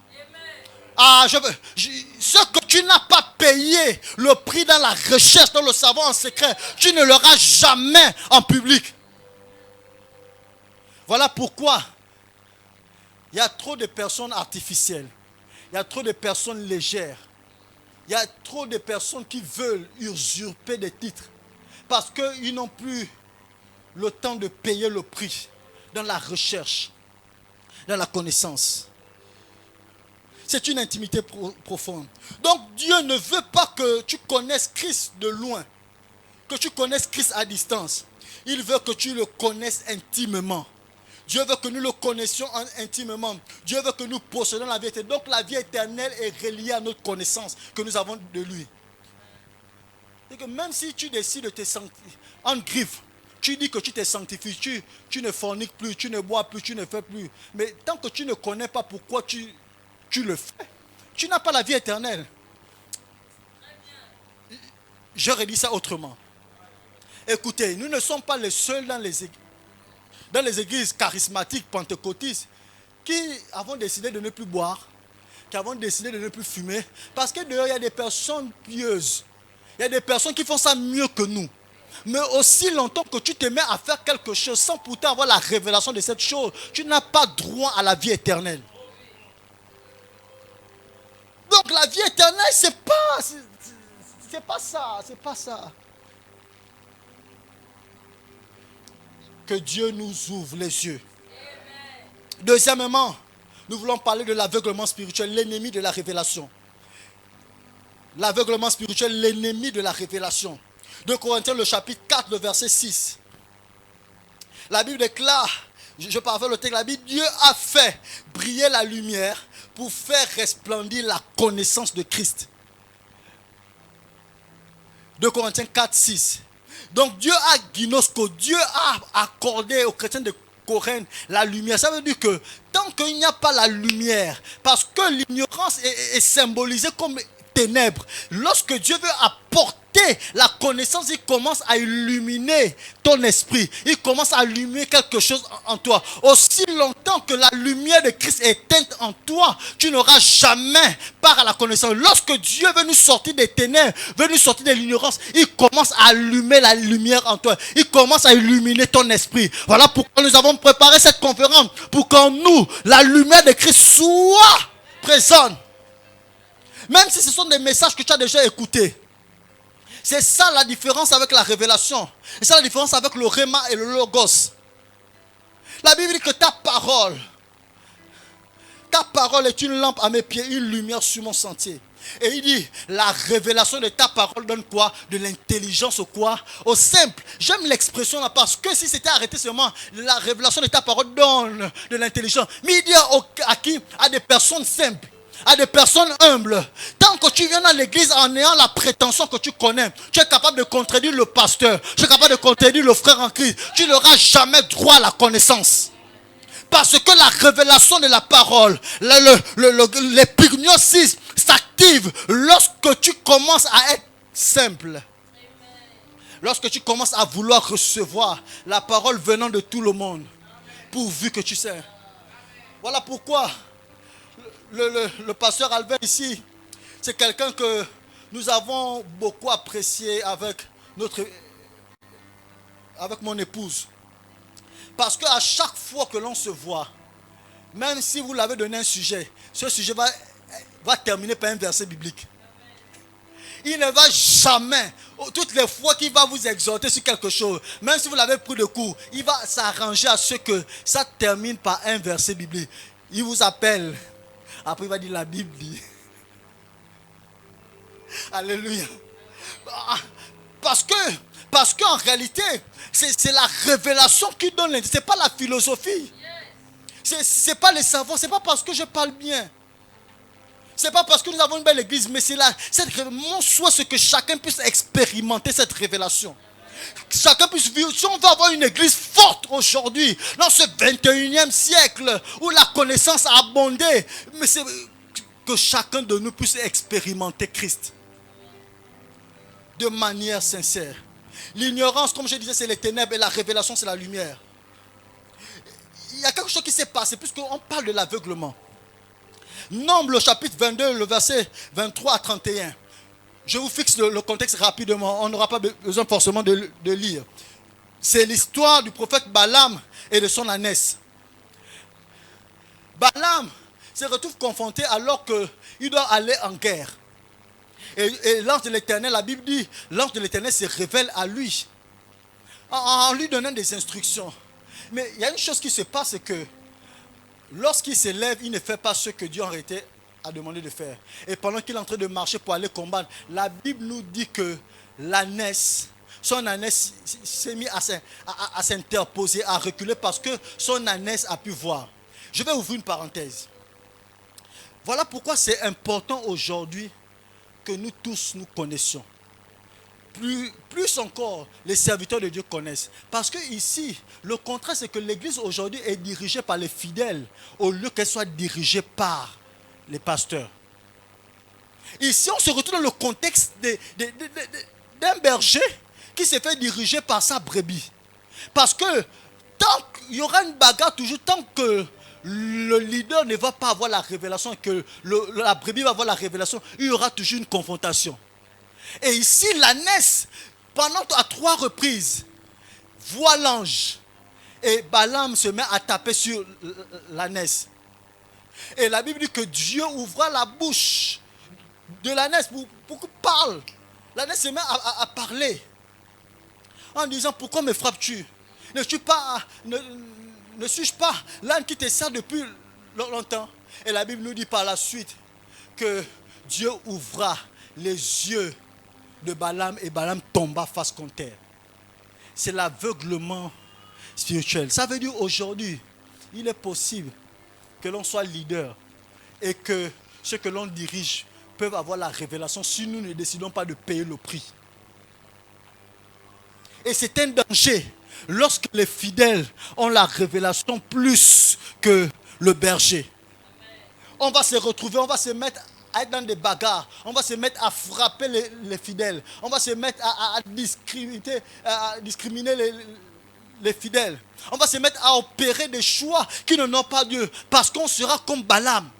S2: Ce que tu n'as pas payé le prix dans la recherche, dans le savoir en secret, tu ne l'auras jamais en public. Voilà pourquoi il y a trop de personnes artificielles. Il y a trop de personnes légères. Il y a trop de personnes qui veulent usurper des titres. Parce qu'ils n'ont plus le temps de payer le prix dans la recherche, dans la connaissance. C'est une intimité profonde. Donc Dieu ne veut pas que tu connaisses Christ de loin, que tu connaisses Christ à distance. Il veut que tu le connaisses intimement. Dieu veut que nous le connaissions intimement. Dieu veut que nous possédions la vie éternelle. Donc la vie éternelle est reliée à notre connaissance que nous avons de lui. Et que même si tu décides de te sanctifier en griffe, tu dis que tu te sanctifies, tu ne forniques plus, tu ne bois plus, tu ne fais plus. Mais tant que tu ne connais pas pourquoi tu le fais, tu n'as pas la vie éternelle. Je redis ça autrement. Écoutez, nous ne sommes pas les seuls dans les églises charismatiques, pentecôtistes, qui avons décidé de ne plus boire, qui avons décidé de ne plus fumer, parce que dehors, il y a des personnes pieuses. Il y a des personnes qui font ça mieux que nous. Mais aussi longtemps que tu te mets à faire quelque chose sans pourtant avoir la révélation de cette chose, tu n'as pas droit à la vie éternelle. Donc la vie éternelle, c'est pas ça, c'est pas ça. Que Dieu nous ouvre les yeux. Deuxièmement, nous voulons parler de l'aveuglement spirituel, l'ennemi de la révélation. L'aveuglement spirituel, l'ennemi de la révélation. 2 Corinthiens, le chapitre 4, le verset 6. La Bible déclare, je parle le texte, la Bible, Dieu a fait briller la lumière pour faire resplendir la connaissance de Christ. 2 Corinthiens 4, 6. Donc Dieu a ginosko, Dieu a accordé aux chrétiens de Corinthe la lumière. Ça veut dire que tant qu'il n'y a pas la lumière, parce que l'ignorance est symbolisée comme ténèbres, lorsque Dieu veut apporter la connaissance, il commence à illuminer ton esprit. Il commence à allumer quelque chose en toi. Aussi longtemps que la lumière de Christ est éteinte en toi, tu n'auras jamais part à la connaissance. Lorsque Dieu veut nous sortir des ténèbres, veut nous sortir de l'ignorance, il commence à allumer la lumière en toi. Il commence à illuminer ton esprit. Voilà pourquoi nous avons préparé cette conférence, pour qu'en nous, la lumière de Christ soit présente. Même si ce sont des messages que tu as déjà écoutés. C'est ça la différence avec la révélation. C'est ça la différence avec le Réma et le Logos. La Bible dit que ta parole est une lampe à mes pieds, une lumière sur mon sentier. Et il dit, la révélation de ta parole donne quoi? De l'intelligence au quoi? Au simple. J'aime l'expression là parce que si c'était arrêté seulement, la révélation de ta parole donne de l'intelligence. Mais il dit à qui? À des personnes simples. À des personnes humbles. Tant que tu viens dans l'église en ayant la prétention que tu connais, tu es capable de contredire le pasteur, tu es capable de contredire le frère en Christ, tu n'auras jamais droit à la connaissance. Parce que la révélation de la parole, l'épignosis s'active lorsque tu commences à être simple. Lorsque tu commences à vouloir recevoir la parole venant de tout le monde, pourvu que tu sais. Voilà pourquoi le pasteur Albert ici, c'est quelqu'un que nous avons beaucoup apprécié avec mon épouse. Parce qu'à chaque fois que l'on se voit, même si vous l'avez donné un sujet, ce sujet va terminer par un verset biblique. Il ne va jamais, toutes les fois qu'il va vous exhorter sur quelque chose, même si vous l'avez pris de court, il va s'arranger à ce que ça termine par un verset biblique. Il vous appelle, après il va dire la Bible dit. Alléluia. Parce qu'en réalité, c'est la révélation qui donne l'intérêt. Ce n'est pas la philosophie. Ce n'est pas le savoir. Ce n'est pas parce que je parle bien. Ce n'est pas parce que nous avons une belle église. Mais c'est là. Mon souhait, c'est que chacun puisse expérimenter cette révélation. Chacun puisse vivre. Si on veut avoir une église forte aujourd'hui, dans ce 21e siècle, où la connaissance a abondé, mais c'est que chacun de nous puisse expérimenter Christ de manière sincère. L'ignorance, comme je disais, c'est les ténèbres et la révélation, c'est la lumière. Il y a quelque chose qui s'est passé puisqu'on parle de l'aveuglement. Nombre le chapitre 22, le verset 23 à 31. Je vous fixe le contexte rapidement. On n'aura pas besoin forcément de lire. C'est l'histoire du prophète Balaam et de son ânesse. Balaam se retrouve confronté alors qu'il doit aller en guerre. Et l'ange de l'Éternel, la Bible dit, l'ange de l'Éternel se révèle à lui en lui donnant des instructions. Mais il y a une chose qui se passe, c'est que lorsqu'il se lève, il ne fait pas ce que Dieu en réalité a demandé de faire. Et pendant qu'il est en train de marcher pour aller combattre, la Bible nous dit que son ânesse s'est mis à s'interposer, à reculer parce que son ânesse a pu voir. Je vais ouvrir une parenthèse. Voilà pourquoi c'est important aujourd'hui que nous tous nous connaissions. Plus encore, les serviteurs de Dieu connaissent. Parce que ici, le contraire, c'est que l'église aujourd'hui est dirigée par les fidèles au lieu qu'elle soit dirigée par les pasteurs. Ici, on se retrouve dans le contexte d'un berger qui se fait diriger par sa brebis. Parce que tant qu'il y aura une bagarre toujours, tant que le leader ne va pas avoir la révélation et que la brebis va avoir la révélation, il y aura toujours une confrontation. Et ici, l'ânesse, à 3 reprises, voit l'ange. Et Balaam se met à taper sur l'ânesse. Et la Bible dit que Dieu ouvra la bouche de l'ânesse pour qu'il parle. L'ânesse se met à parler. En disant, pourquoi me frappes-tu? Ne suis-je pas l'âne qui te sert depuis longtemps? Et la Bible nous dit par la suite que Dieu ouvra les yeux de Balaam et Balaam tomba face contre terre. C'est l'aveuglement spirituel. Ça veut dire aujourd'hui, il est possible que l'on soit leader et que ceux que l'on dirige peuvent avoir la révélation si nous ne décidons pas de payer le prix. Et c'est un danger lorsque les fidèles ont la révélation plus que le berger. On va se retrouver, on va se mettre à être dans des bagarres, on va se mettre à frapper les fidèles, on va se mettre à discriminer les fidèles. On va se mettre à opérer des choix qui ne n'ont pas Dieu parce qu'on sera comme Balaam.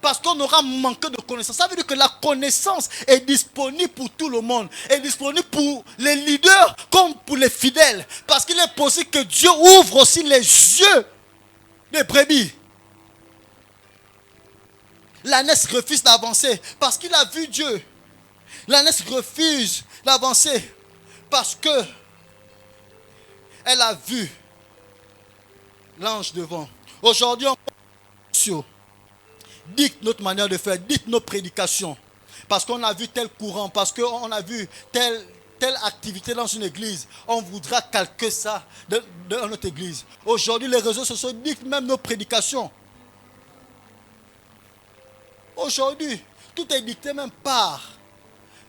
S2: Parce qu'on aura manqué de connaissance. Ça veut dire que la connaissance est disponible pour tout le monde. Est disponible pour les leaders comme pour les fidèles. Parce qu'il est possible que Dieu ouvre aussi les yeux des brebis. L'ânesse refuse d'avancer parce qu'il a vu Dieu. L'ânesse refuse d'avancer parce que elle a vu l'ange devant. Aujourd'hui, on dicte notre manière de faire, dicte nos prédications. Parce qu'on a vu tel courant, parce qu'on a vu telle activité dans une église. On voudra calquer ça dans notre église. Aujourd'hui, les réseaux sociaux dictent même nos prédications. Aujourd'hui, tout est dicté même par.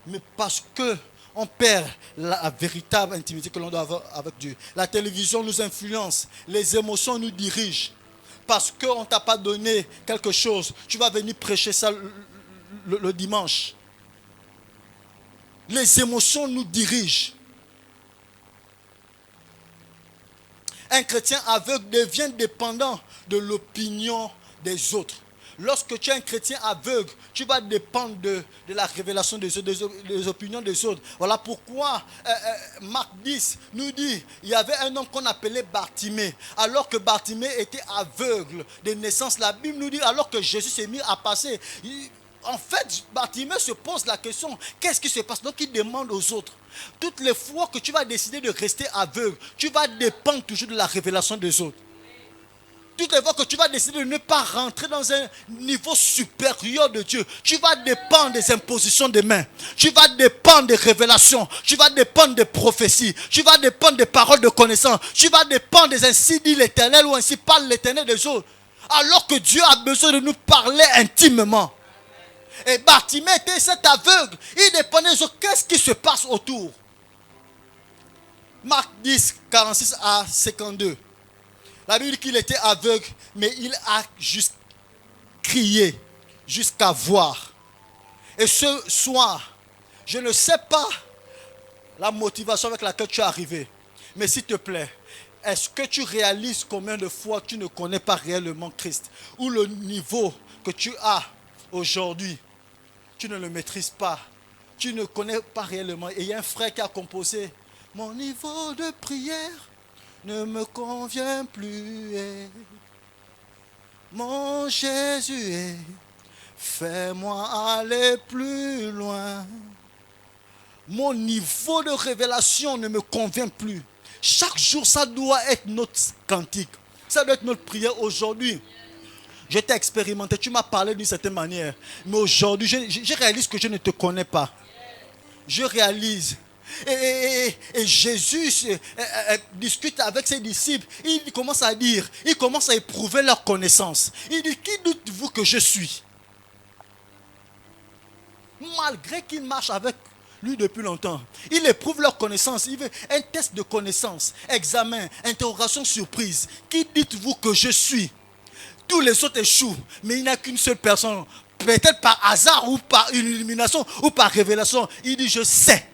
S2: Mais parce que on perd la véritable intimité que l'on doit avoir avec Dieu. La télévision nous influence, les émotions nous dirigent. Parce qu'on ne t'a pas donné quelque chose, tu vas venir prêcher ça le dimanche. Les émotions nous dirigent. Un chrétien aveugle devient dépendant de l'opinion des autres. Lorsque tu es un chrétien aveugle, tu vas dépendre de la révélation des autres, des opinions des autres. Voilà pourquoi Marc 10 nous dit, il y avait un homme qu'on appelait Bartimée. Alors que Bartimée était aveugle de naissance, la Bible nous dit, alors que Jésus s'est mis à passer, en fait, Bartimée se pose la question, qu'est-ce qui se passe? Donc il demande aux autres. Toutes les fois que tu vas décider de rester aveugle, tu vas dépendre toujours de la révélation des autres. Toutes les fois que tu vas décider de ne pas rentrer dans un niveau supérieur de Dieu, tu vas dépendre des impositions des mains. Tu vas dépendre des révélations. Tu vas dépendre des prophéties. Tu vas dépendre des paroles de connaissance. Tu vas dépendre des ainsi dit l'Éternel ou ainsi parle l'Éternel des autres. Alors que Dieu a besoin de nous parler intimement. Et Bartimée était cet aveugle. Il dépendait des autres. Qu'est-ce qui se passe autour? Marc 10, 46 à 52. La Bible dit qu'il était aveugle, mais il a juste crié jusqu'à voir. Et ce soir, je ne sais pas la motivation avec laquelle tu es arrivé, mais s'il te plaît, est-ce que tu réalises combien de fois tu ne connais pas réellement Christ? Ou le niveau que tu as aujourd'hui, tu ne le maîtrises pas. Tu ne connais pas réellement. Et il y a un frère qui a composé « Mon niveau de prière ne me convient plus. Mon Jésus, fais-moi aller plus loin. Mon niveau de révélation ne me convient plus. Chaque jour, ça doit être notre cantique. Ça doit être notre prière aujourd'hui. Je t'ai expérimenté, tu m'as parlé d'une certaine manière. Mais aujourd'hui, je réalise que je ne te connais pas. Je réalise. Et Jésus discute avec ses disciples. Il commence à dire, il commence à éprouver leur connaissance. Il dit, qui dites-vous que je suis? Malgré qu'il marche avec lui depuis longtemps, il éprouve leur connaissance. Il veut un test de connaissance, examen, interrogation surprise. Qui dites-vous que je suis? Tous les autres échouent, mais il n'y a qu'une seule personne. Peut-être par hasard ou par une illumination ou par révélation. Il dit, je sais.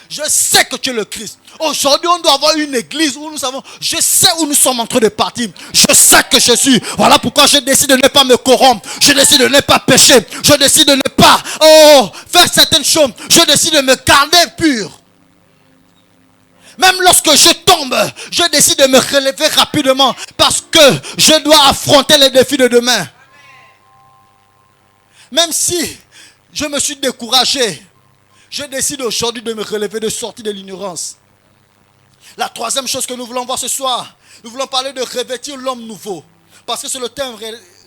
S2: Je sais que tu es le Christ. Aujourd'hui, on doit avoir une église où nous savons, je sais où nous sommes en train de partir. Je sais que je suis. Voilà pourquoi je décide de ne pas me corrompre. Je décide de ne pas pécher. Je décide de ne pas faire certaines choses. Je décide de me garder pur. Même lorsque je tombe, je décide de me relever rapidement parce que je dois affronter les défis de demain. Même si je me suis découragé, je décide aujourd'hui de me relever, de sortir de l'ignorance. La troisième chose que nous voulons voir ce soir, nous voulons parler de revêtir l'homme nouveau. Parce que c'est le thème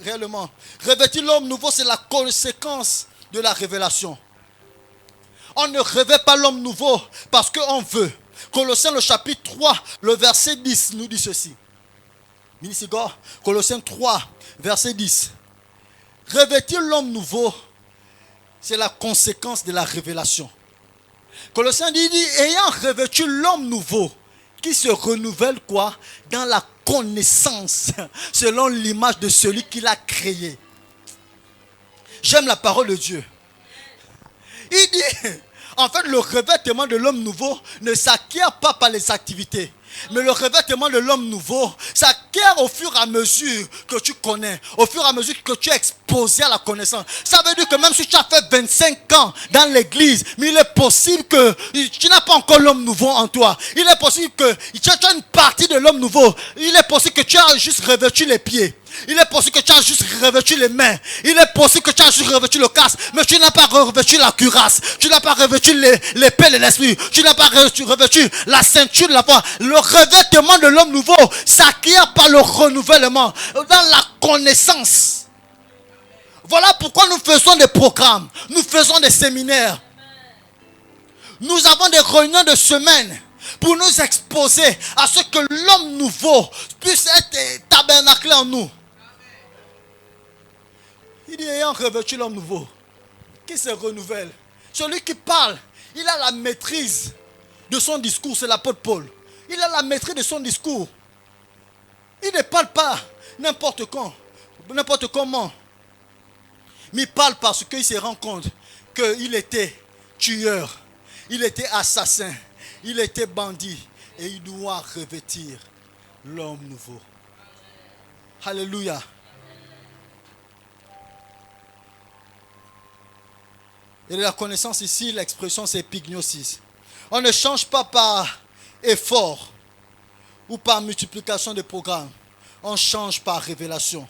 S2: réellement. Revêtir l'homme nouveau, c'est la conséquence de la révélation. On ne revêt pas l'homme nouveau parce qu'on veut. Colossiens le chapitre 3, le verset 10 nous dit ceci. Colossiens 3, verset 10. Revêtir l'homme nouveau, c'est la conséquence de la révélation. Colossiens dit, ayant revêtu l'homme nouveau, qui se renouvelle quoi? Dans la connaissance, selon l'image de celui qui l'a créé. J'aime la parole de Dieu. Il dit, en fait, le revêtement de l'homme nouveau ne s'acquiert pas par les activités. Mais le revêtement de l'homme nouveau s'acquiert au fur et à mesure que tu connais, au fur et à mesure que tu es exposé à la connaissance. Ça veut dire que même si tu as fait 25 ans dans l'église, mais il est possible que tu n'as pas encore l'homme nouveau en toi. Il est possible que tu as une partie de l'homme nouveau. Il est possible que tu as juste revêtu les pieds. Il est possible que tu as juste revêtu les mains. Il est possible que tu as juste revêtu le casque. Mais tu n'as pas revêtu la cuirasse. Tu n'as pas revêtu l'épée de l'esprit. Tu n'as pas revêtu la ceinture de la foi. Le revêtement de l'homme nouveau s'acquiert par le renouvellement. Dans la connaissance. Voilà pourquoi nous faisons des programmes. Nous faisons des séminaires. Nous avons des réunions de semaine. Pour nous exposer à ce que l'homme nouveau puisse être tabernaclé en nous. Il dit, ayant revêtu l'homme nouveau, qui se renouvelle. Celui qui parle, il a la maîtrise de son discours, c'est l'apôtre Paul. Il a la maîtrise de son discours. Il ne parle pas n'importe quand, n'importe comment. Mais il parle parce qu'il se rend compte qu'il était tueur, il était assassin, il était bandit et il doit revêtir l'homme nouveau. Alléluia. Et de la connaissance ici, l'expression c'est epignosis. On ne change pas par effort ou par multiplication de programmes. On change par révélation.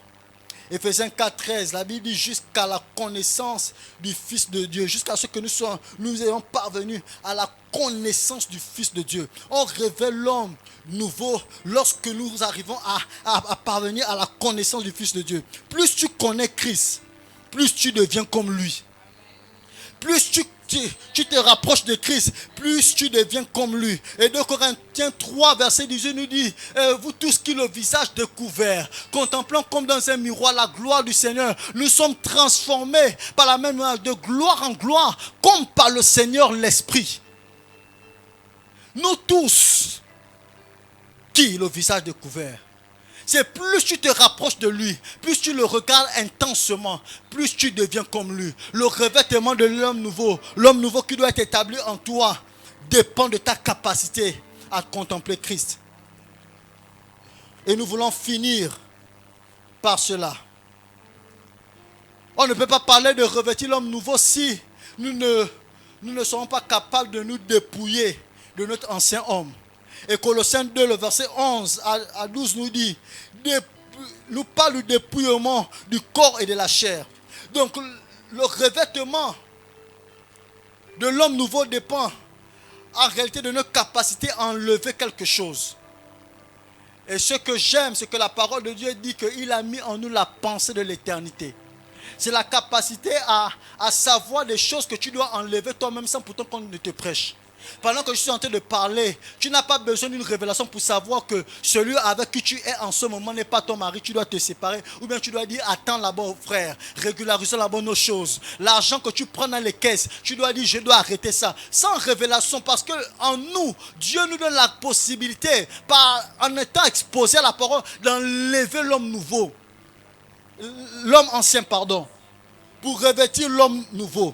S2: Éphésiens 4,13, la Bible dit jusqu'à la connaissance du Fils de Dieu, jusqu'à ce que nous ayons parvenu à la connaissance du Fils de Dieu. On révèle l'homme nouveau lorsque nous arrivons à parvenir à la connaissance du Fils de Dieu. Plus tu connais Christ, plus tu deviens comme lui. Plus tu te rapproches de Christ, plus tu deviens comme lui. Et 2 Corinthiens 3, verset 18 nous dit, vous tous qui le visage découvert, contemplant comme dans un miroir la gloire du Seigneur, nous sommes transformés par la même manière de gloire en gloire, comme par le Seigneur l'Esprit. Nous tous qui le visage découvert. C'est plus tu te rapproches de lui, plus tu le regardes intensement, plus tu deviens comme lui. Le revêtement de l'homme nouveau qui doit être établi en toi, dépend de ta capacité à contempler Christ. Et nous voulons finir par cela. On ne peut pas parler de revêtir l'homme nouveau si nous ne serons pas capables de nous dépouiller de notre ancien homme. Et Colossiens 2, le verset 11 à 12 nous dit, nous parle du dépouillement du corps et de la chair. Donc le revêtement de l'homme nouveau dépend en réalité de notre capacité à enlever quelque chose. Et ce que j'aime, c'est que la parole de Dieu dit qu'il a mis en nous la pensée de l'éternité. C'est la capacité à savoir des choses que tu dois enlever toi-même sans pourtant qu'on ne te prêche. Pendant que je suis en train de parler, tu n'as pas besoin d'une révélation pour savoir que celui avec qui tu es en ce moment n'est pas ton mari, tu dois te séparer. Ou bien tu dois dire, attends là-bas frère, régularisons là-bas nos choses. L'argent que tu prends dans les caisses, tu dois dire, je dois arrêter ça. Sans révélation, parce qu'en nous, Dieu nous donne la possibilité, en étant exposé à la parole, d'enlever l'homme nouveau. L'homme ancien, pardon. Pour revêtir l'homme nouveau.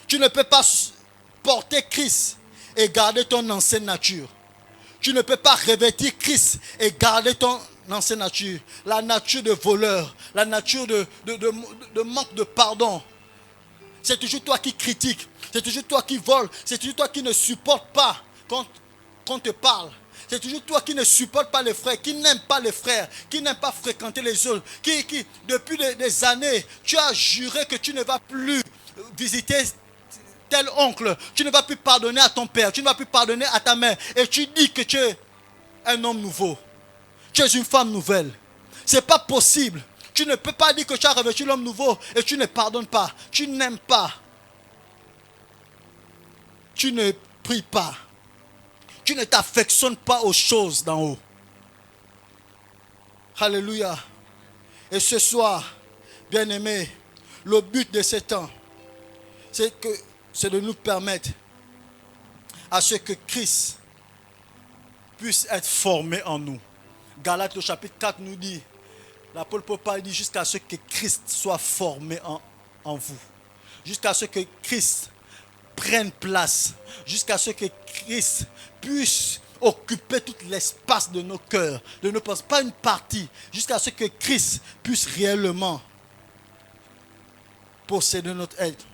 S2: Tu ne peux pas porter Christ et garder ton ancienne nature. Tu ne peux pas revêtir Christ et garder ton ancienne nature. La nature de voleur, la nature de manque de pardon. C'est toujours toi qui critique, c'est toujours toi qui vole, c'est toujours toi qui ne supporte pas qu'on te parle. C'est toujours toi qui ne supporte pas les frères, qui n'aime pas les frères, qui n'aime pas fréquenter les autres, qui depuis des années, tu as juré que tu ne vas plus visiter tel oncle, tu ne vas plus pardonner à ton père, tu ne vas plus pardonner à ta mère, et tu dis que tu es un homme nouveau, tu es une femme nouvelle. C'est pas possible. Tu ne peux pas dire que tu as revêtu l'homme nouveau et tu ne pardonnes pas, tu n'aimes pas, tu ne pries pas, tu ne t'affectionnes pas aux choses d'en haut. Alléluia. Et ce soir, bien-aimés, le but de ce temps, c'est de nous permettre à ce que Christ puisse être formé en nous. Galates au chapitre 4 nous dit, l'apôtre Paul dit jusqu'à ce que Christ soit formé en vous. Jusqu'à ce que Christ prenne place. Jusqu'à ce que Christ puisse occuper tout l'espace de nos cœurs, de nos pensées, pas une partie. Jusqu'à ce que Christ puisse réellement posséder notre être.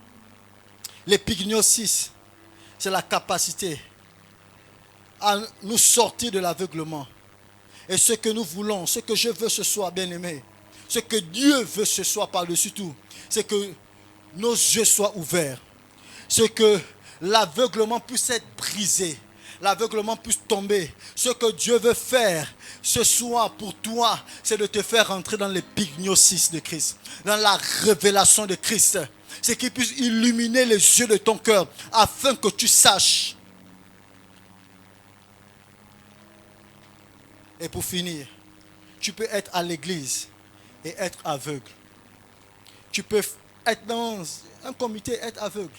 S2: L'épignosis, c'est la capacité à nous sortir de l'aveuglement. Et ce que nous voulons, ce que je veux ce soir, bien-aimé, ce que Dieu veut ce soir par-dessus tout, c'est que nos yeux soient ouverts. C'est que l'aveuglement puisse être brisé. L'aveuglement puisse tomber. Ce que Dieu veut faire ce soir pour toi, c'est de te faire entrer dans l'épignosis de Christ, dans la révélation de Christ. C'est qu'il puisse illuminer les yeux de ton cœur afin que tu saches. Et pour finir, tu peux être à l'église et être aveugle. Tu peux être dans un comité et être aveugle.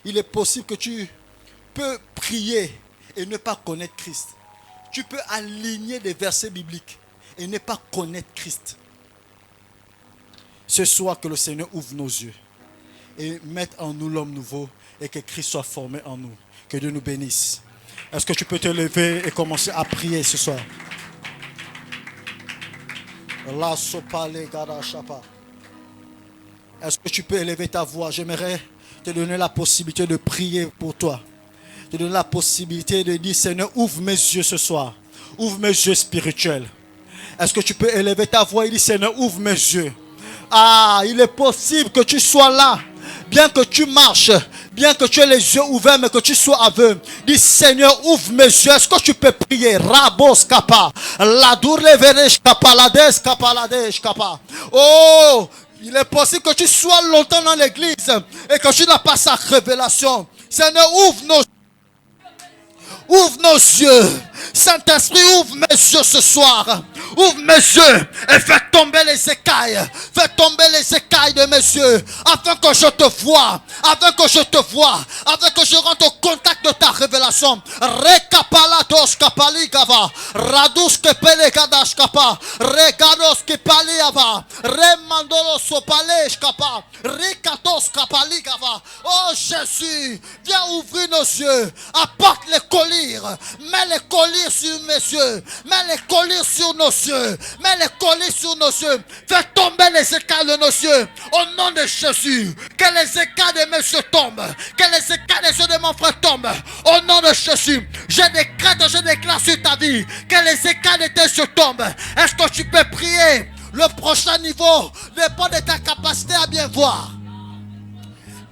S2: Il est possible que tu peux prier et ne pas connaître Christ. Tu peux aligner des versets bibliques et ne pas connaître Christ. Ce soir, que le Seigneur ouvre nos yeux et mette en nous l'homme nouveau et que Christ soit formé en nous. Que Dieu nous bénisse. Est-ce que tu peux te lever et commencer à prier ce soir? La sopa le gada chapa. Est-ce que tu peux élever ta voix? J'aimerais te donner la possibilité de prier pour toi. Te donner la possibilité de dire, Seigneur, ouvre mes yeux ce soir. Ouvre mes yeux spirituels. Est-ce que tu peux élever ta voix et dire, Seigneur, ouvre mes yeux. Ah, il est possible que tu sois là. Bien que tu marches, bien que tu aies les yeux ouverts, mais que tu sois aveugle. Dis, Seigneur, ouvre mes yeux. Est-ce que tu peux prier? Rabos kapa. Ladour leveresh kapa. Lades kapa. Lades kapa. Oh, il est possible que tu sois longtemps dans l'église et que tu n'as pas sa révélation. Seigneur, ouvre nos yeux. Saint-Esprit, ouvre mes yeux ce soir. Ouvre mes yeux et fais tomber les écailles. Fais tomber les écailles de mes yeux. Afin que je te voie. Afin que je te voie. Afin que je rentre au contact de ta révélation. Rekapalados kapaligava. Radus kepele kadash kapa. Regados kepaliava. Remandolos sopalesh kapa. Rikatos kapaligava. Oh Jésus, viens ouvrir nos yeux. Apporte les colliers. Mets les colliers sur mes yeux. Mets les colliers sur nos yeux. Mets les colliers sur nos yeux. Fais tomber les écailles de nos yeux. Au nom de Jésus. Que les écailles de mes yeux tombent. Que les écailles des yeux de mon frère tombent. Au nom de Jésus. Je déclare sur ta vie. Que les écailles de tes yeux tombent. Est-ce que tu peux prier? Le prochain niveau dépend de ta capacité à bien voir.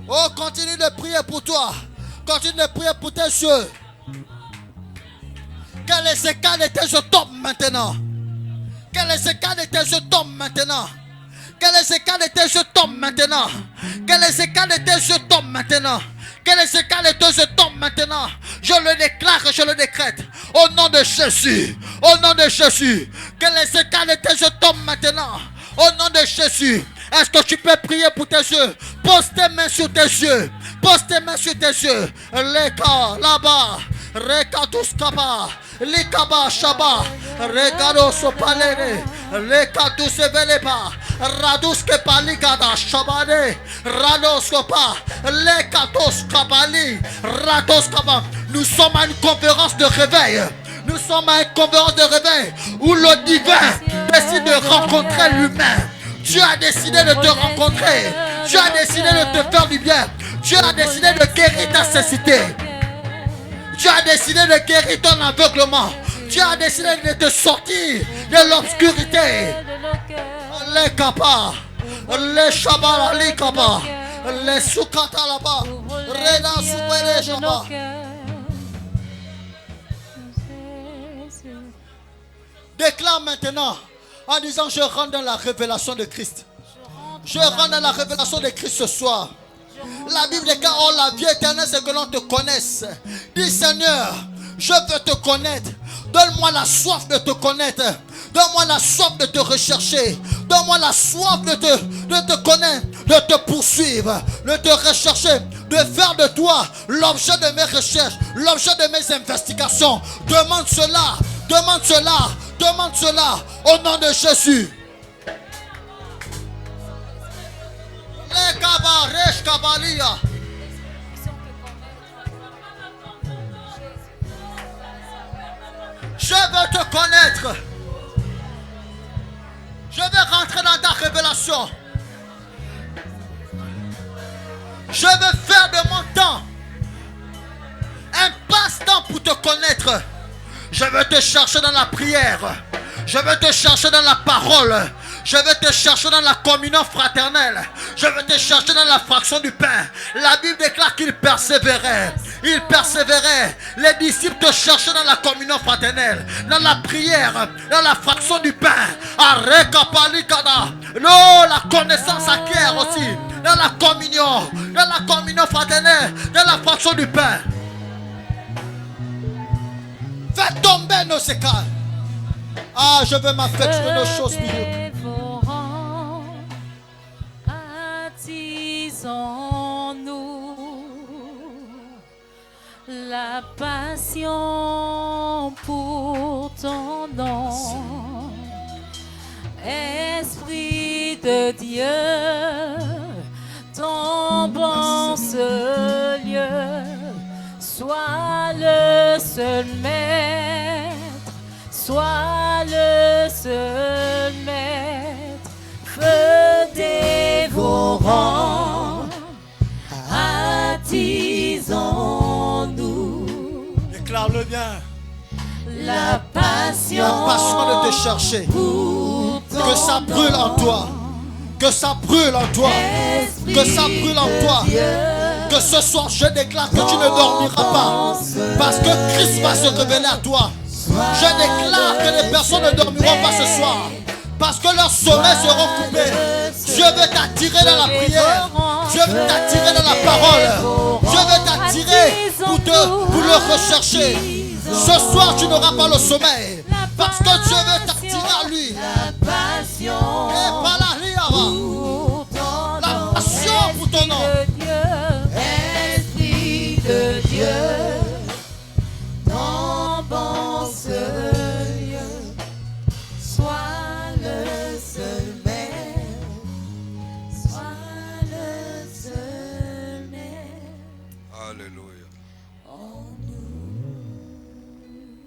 S2: Oh, continue de prier pour toi. Continue de prier pour tes yeux. Que les écailles de tes yeux tombent maintenant. Que les écailles de tes yeux tombent maintenant. Que les écailles de tes yeux tombent maintenant. Que les écailles de tes yeux tombent maintenant. Que les écailles de tes yeux tombent maintenant. Je le déclare et je le décrète. Au nom de Jésus. Au nom de Jésus. Que les écailles de tes yeux tombent maintenant. Au nom de Jésus. Est-ce que tu peux prier pour tes yeux? Pose tes mains sur tes yeux. Pose tes mains sur tes yeux. Leka, là-bas. Rekatus kaba. Likaba shaba. Regado sopalere. Lekatus eveleba. Radus kepaligada shabane. Rados kopa. Lekatos kabali. Rados kaba. Nous sommes à une conférence de réveil. Nous sommes à une conférence de réveil où le divin décide de rencontrer l'humain. Dieu a décidé de te rencontrer. Dieu a décidé de te faire du bien. Dieu a décidé de guérir ta cécité. Dieu a décidé de guérir ton aveuglement. Dieu a décidé de te sortir de l'obscurité. Les kapas, les shabala, les kapas, les soukata là-bas, reda soupele shaba. Déclare maintenant en disant, je rentre dans la révélation de Christ. Je rentre dans la révélation de Christ ce soir. La Bible déclare, oh, la vie éternelle, c'est que l'on te connaisse. Dis, Seigneur, je veux te connaître. Donne-moi la soif de te connaître. Donne-moi la soif de te rechercher. Donne-moi la soif de te connaître, de te poursuivre, de te rechercher, de faire de toi l'objet de mes recherches, l'objet de mes investigations. Demande cela, demande cela, demande cela au nom de Jésus. Je veux te connaître. Je veux rentrer dans ta révélation. Je veux faire de mon temps un passe-temps pour te connaître. Je veux te chercher dans la prière. Je veux te chercher dans la parole. Je veux te chercher dans la communion fraternelle. Je veux te chercher dans la fraction du pain. La Bible déclare qu'il persévérait. Il persévérait. Les disciples te cherchaient dans la communion fraternelle, dans la prière, dans la fraction du pain. Non, la connaissance acquiert aussi. Dans la communion fraternelle, dans la fraction du pain. Fais tomber nos écailles. Ah, je veux m'affectionner nos choses spirituelles.
S3: Attisons-nous la passion pour ton nom. Esprit de Dieu, tombons ce lieu. Sois le seul maître. Sois le seul maître, feu dévorant. attisons-nous.
S2: Déclare-le bien.
S3: La passion
S2: de te chercher. Que ça brûle en toi. Que ça brûle en toi. Que ça brûle en toi. Que ce soir je déclare que tu ne dormiras pas. Parce que Christ va se révéler à toi. Je déclare que les personnes ne dormiront pas ce soir. Parce que leurs sommeils seront coupés. Dieu veut t'attirer dans la prière. Dieu veut t'attirer dans la parole. Dieu veut t'attirer pour le rechercher. Ce soir tu n'auras pas le sommeil. Parce que Dieu veut t'attirer à lui.
S3: La passion.
S2: Et par la passion pour ton nom.
S3: Esprit de Dieu, dans ce lieu, sois le seul maître, sois le seul maître.
S4: Alléluia.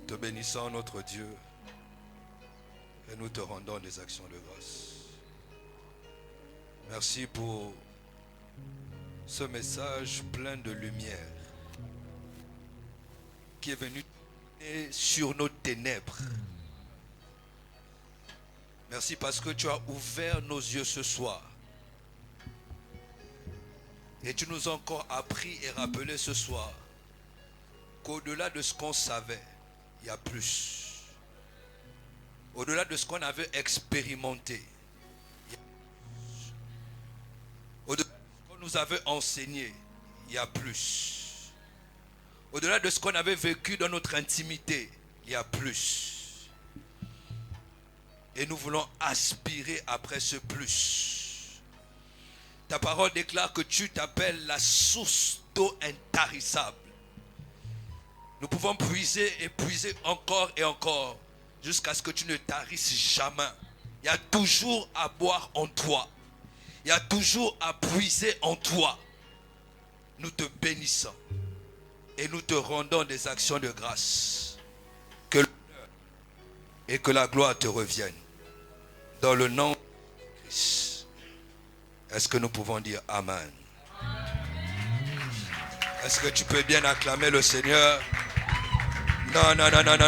S4: Te bénissons notre Dieu et nous te rendons des actions de grâce. Merci pour ce message plein de lumière qui est venu sur nos ténèbres. Merci parce que tu as ouvert nos yeux ce soir. Et tu nous as encore appris et rappelé ce soir qu'au-delà de ce qu'on savait, il y a plus. Au-delà de ce qu'on avait expérimenté, au-delà de ce qu'on nous avait enseigné, il y a plus. Au-delà de ce qu'on avait vécu dans notre intimité, il y a plus. Et nous voulons aspirer après ce plus. Ta parole déclare que tu t'appelles la source d'eau intarissable. Nous pouvons puiser et puiser encore et encore jusqu'à ce que tu ne tarisses jamais. Il y a toujours à boire en toi. Il y a toujours à puiser en toi. Nous te bénissons et nous te rendons des actions de grâce. Que l'honneur et que la gloire te reviennent. Dans le nom de Christ. Est-ce que nous pouvons dire Amen? Est-ce que tu peux bien acclamer le Seigneur? Non, non, non, non, non.